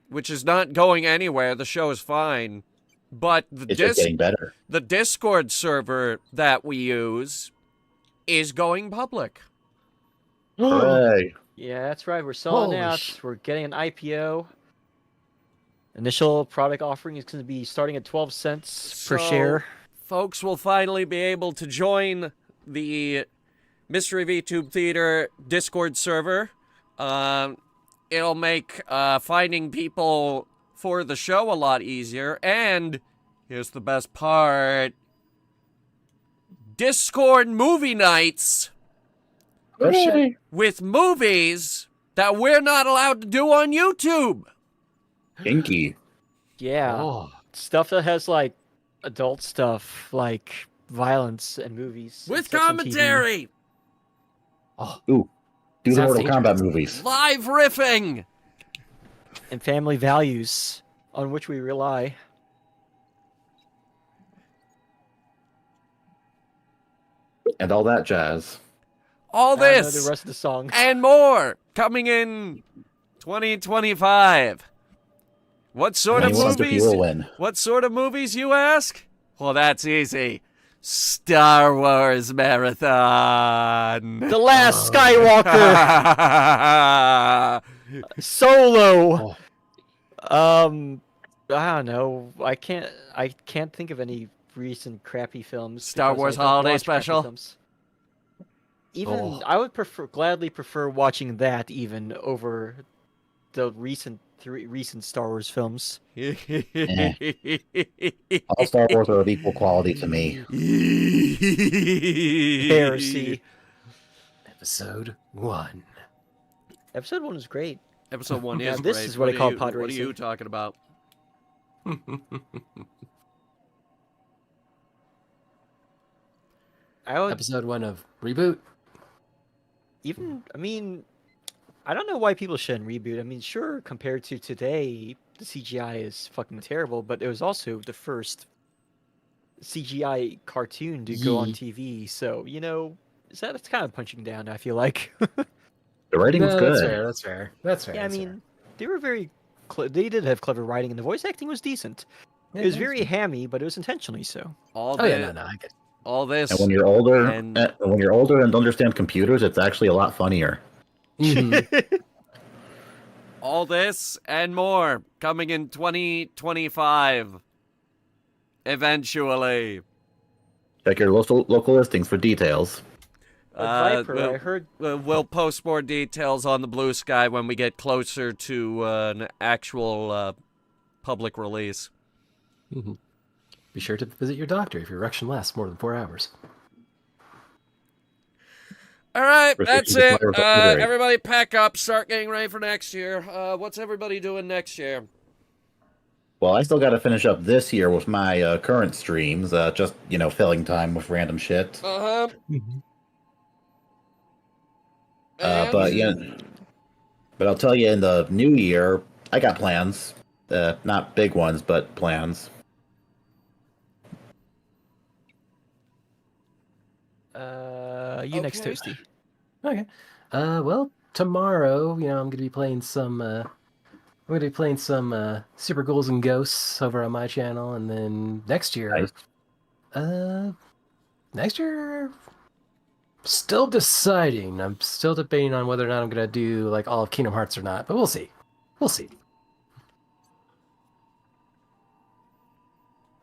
which is not going anywhere. The show is fine. But It's just getting better. The Discord server that we use is going public. Hooray. Yeah, that's right. We're selling out. We're getting an IPO. Initial product offering is going to be starting at 12 cents per share. Folks will finally be able to join the Mystery Vtube Theater Discord server. It'll make finding people for the show a lot easier. And here's the best part. Discord movie nights with movies that we're not allowed to do on YouTube. Kinky. Yeah. Stuff that has adult stuff like violence and movies. and With sex on TV. commentary! Ooh, do the Sounds Mortal Kombat dangerous. movies. Live riffing! And family values on which we rely. And all that jazz. All I don't know this the rest of the song. and more coming in 2025. What sort of Anyone movies? will win. What sort of movies, you ask? Well, that's easy. Star Wars Marathon. The Last Skywalker. Solo. I don't know. I can't think of any recent crappy films. Star because Wars I don't Holiday watch crappy Special? films. Even I would gladly prefer watching that even over the recent Star Wars films. All Star Wars are of equal quality to me. Heresy. Episode 1. Episode 1 is great. Episode 1 Now, is this great. is what I call are pod What are racing. you talking about? Episode 1 of Reboot. I mean, I don't know why people shouldn't reboot. I mean, sure, compared to today, the CGI is fucking terrible, but it was also the first CGI cartoon to go on TV. So, it's kind of punching down, I feel like. The writing's good. That's fair. Yeah, I mean, they were very... they did have clever writing, and the voice acting was decent. Yeah, it was it very hammy, but it was intentionally so. All Oh, yeah, no, I get it. All this. And when you're older, and- and understand computers, it's actually a lot funnier. All this and more coming in 2025. Eventually. Check your local listings for details. Viper, I heard... We'll post more details on the Blue Sky when we get closer to an actual public release. Be sure to visit your doctor if your erection lasts more than 4 hours. All right, that's it. Restrictions to moderate. Everybody pack up, start getting ready for next year. What's everybody doing next year? Well, I still got to finish up this year with my current streams. Just filling time with random shit. Uh-huh. But I'll tell you, in the new year, I got plans. Not big ones, but plans. Next, Toasty. Okay. Well, tomorrow, I'm going to be playing some. I'm going to be playing some Super Ghouls and Ghosts over on my channel, and then next year. Nice. Next year, still deciding. I'm still debating on whether or not I'm going to do like all of Kingdom Hearts or not, but we'll see. We'll see.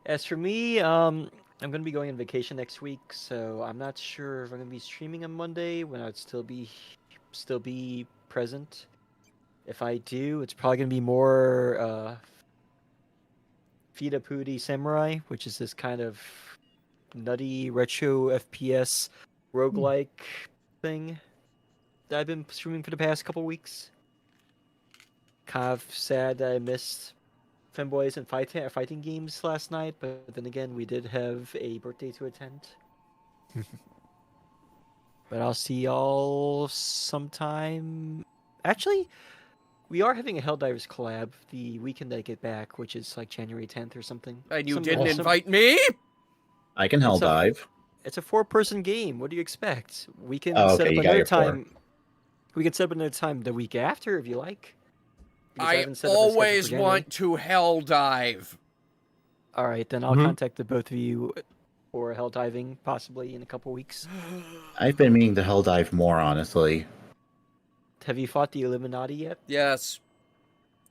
As for me, I'm going to be going on vacation next week, so I'm not sure if I'm going to be streaming on Monday when I'd still be present. If I do, it's probably going to be more Fida Pudi Samurai, which is this kind of nutty retro FPS roguelike thing that I've been streaming for the past couple weeks. Kind of sad that I missed Femboys and fighting games last night, but then again, we did have a birthday to attend. But I'll see y'all sometime. Actually, we are having a Helldivers collab the weekend I get back, which is like January 10th or something. And you didn't invite me? I can hell dive. It's a 4-person game. What do you expect? We can Oh, set okay, up you got another your 4. time. We can set up another time the week after if you like. Because I haven't set up a schedule for always January. want to hell dive. All right, then I'll contact the both of you for hell diving possibly in a couple weeks. I've been meaning to hell dive more, honestly. Have you fought the Illuminati yet? Yes.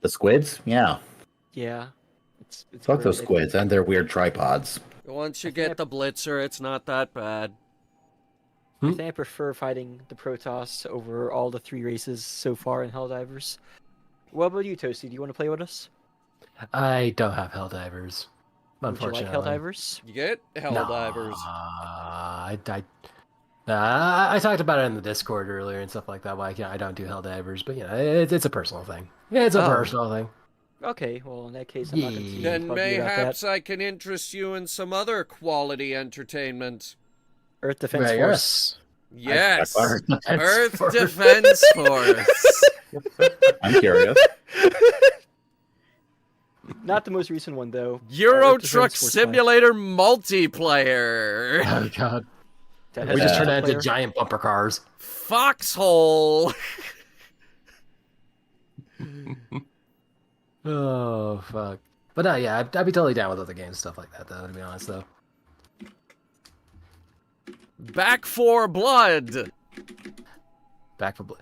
The squids? Yeah. Yeah. It's Fuck those great. squids and their weird tripods. Once you get the Blitzer, it's not that bad. I think I prefer fighting the Protoss over all the 3 races so far in Helldivers. What about you, Toasty? Do you want to play with us? I don't have Helldivers. Would you Unfortunately. like Helldivers? You get Helldivers. I talked about it in the Discord earlier and stuff like that. Why I don't do Helldivers, but it's a personal thing. Yeah, it's a personal thing. Okay, well in that case, I'm not going to Then bug you about mayhaps that. I can interest you in some other quality entertainment. Earth Defense Force. Yes. Earth Defense Earth Force. Defense Force. I'm curious. Not the most recent one though. Euro Earth Defense Truck Force Simulator multiplayer. Oh god. That We has just a turned that into multiplayer? giant bumper cars. Foxhole. Oh fuck. But no, yeah, I'd be totally down with other games, stuff like that, though. To be honest, though. Back 4 Blood. Back for Blood.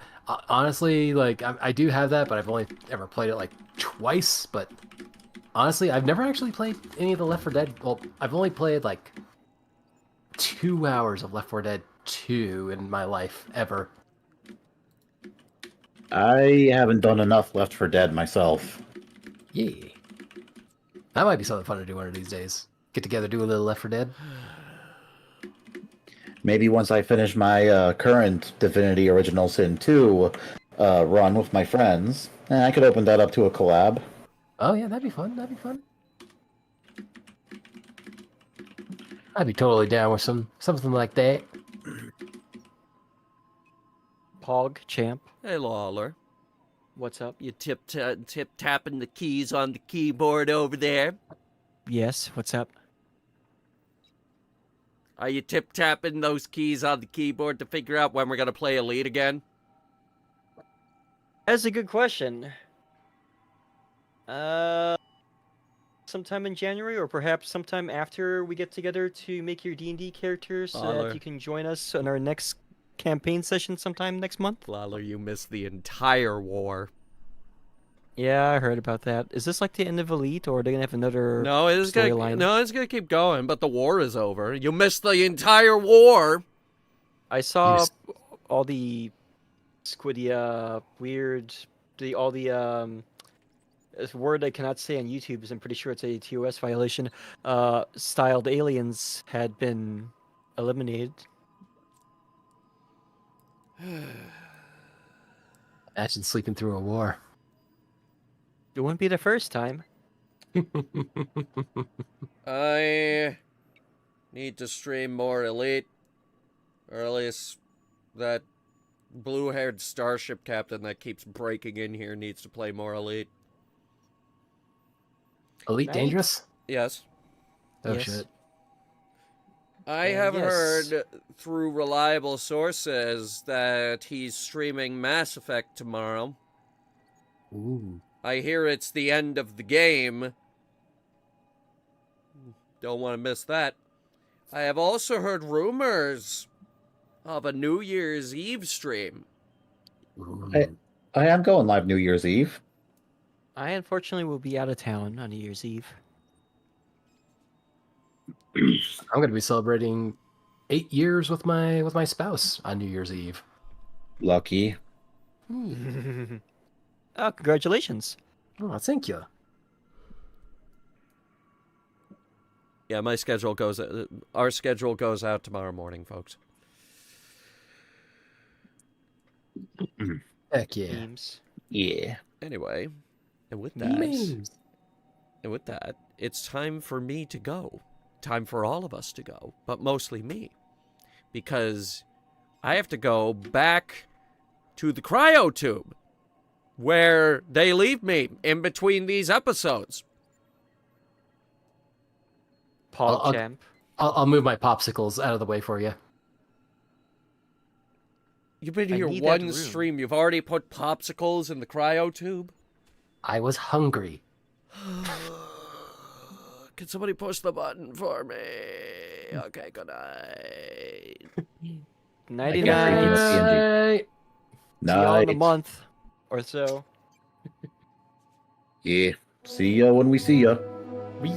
Honestly, like I do have that, but I've only ever played it like twice. But honestly, I've never actually played any of the Left 4 Dead. Well, I've only played like 2 hours of Left 4 Dead 2 in my life ever. I haven't done enough Left 4 Dead myself. Yeah. That might be something fun to do one of these days. Get together, do a little Left 4 Dead. Maybe once I finish my current Divinity Original Sin 2 run with my friends, I could open that up to a collab. Oh yeah, that'd be fun. That'd be fun. I'd be totally down with something like that. Pog Champ. Hey, Lawler. What's up? You tip-tapping the keys on the keyboard over there? Yes, what's up? Are you tip-tapping those keys on the keyboard to figure out when we're going to play Elite again? That's a good question. Sometime in January, or perhaps sometime after we get together to make your D&D characters, so Lawler. that you can join us on our next campaign session sometime next month. Lawler, you missed the entire war. Yeah, I heard about that. Is this like the end of Elite, or are they gonna have another It's storyline? gonna keep going, but the war is over. You missed the entire war. I saw all the squiddy, weird, all the this word I cannot say on YouTube because I'm pretty sure it's a TOS violation. Styled aliens had been eliminated. Imagine sleeping through a war. It wouldn't be the first time. I need to stream more Elite. Or at least that blue-haired starship captain that keeps breaking in here needs to play more Elite. Elite Dangerous? Yes. Oh Yes. shit. I have yes. heard through reliable sources that he's streaming Mass Effect tomorrow. Ooh. I hear it's the end of the game. Don't want to miss that. I have also heard rumors of a New Year's Eve stream. I am going live New Year's Eve. I unfortunately will be out of town on New Year's Eve. I'm gonna be celebrating 8 years with my spouse on New Year's Eve. Lucky. Oh, congratulations. Oh, thank you. Yeah, our schedule goes out tomorrow morning, folks. Heck yeah. Memes. Yeah. Anyway, and with Memes. that, it's time for me to go. Time for all of us to go, but mostly me. Because I have to go back to the cryotube where they leave me in between these episodes. Paul Champ. I'll move my popsicles out of the way for you. You've been I here need that one room. stream. You've already put popsicles in the cryotube? I was hungry. Can somebody push the button for me? Okay, good night. 99. See y'all in a Night. month or so. Yeah. See ya when we see ya. Wee.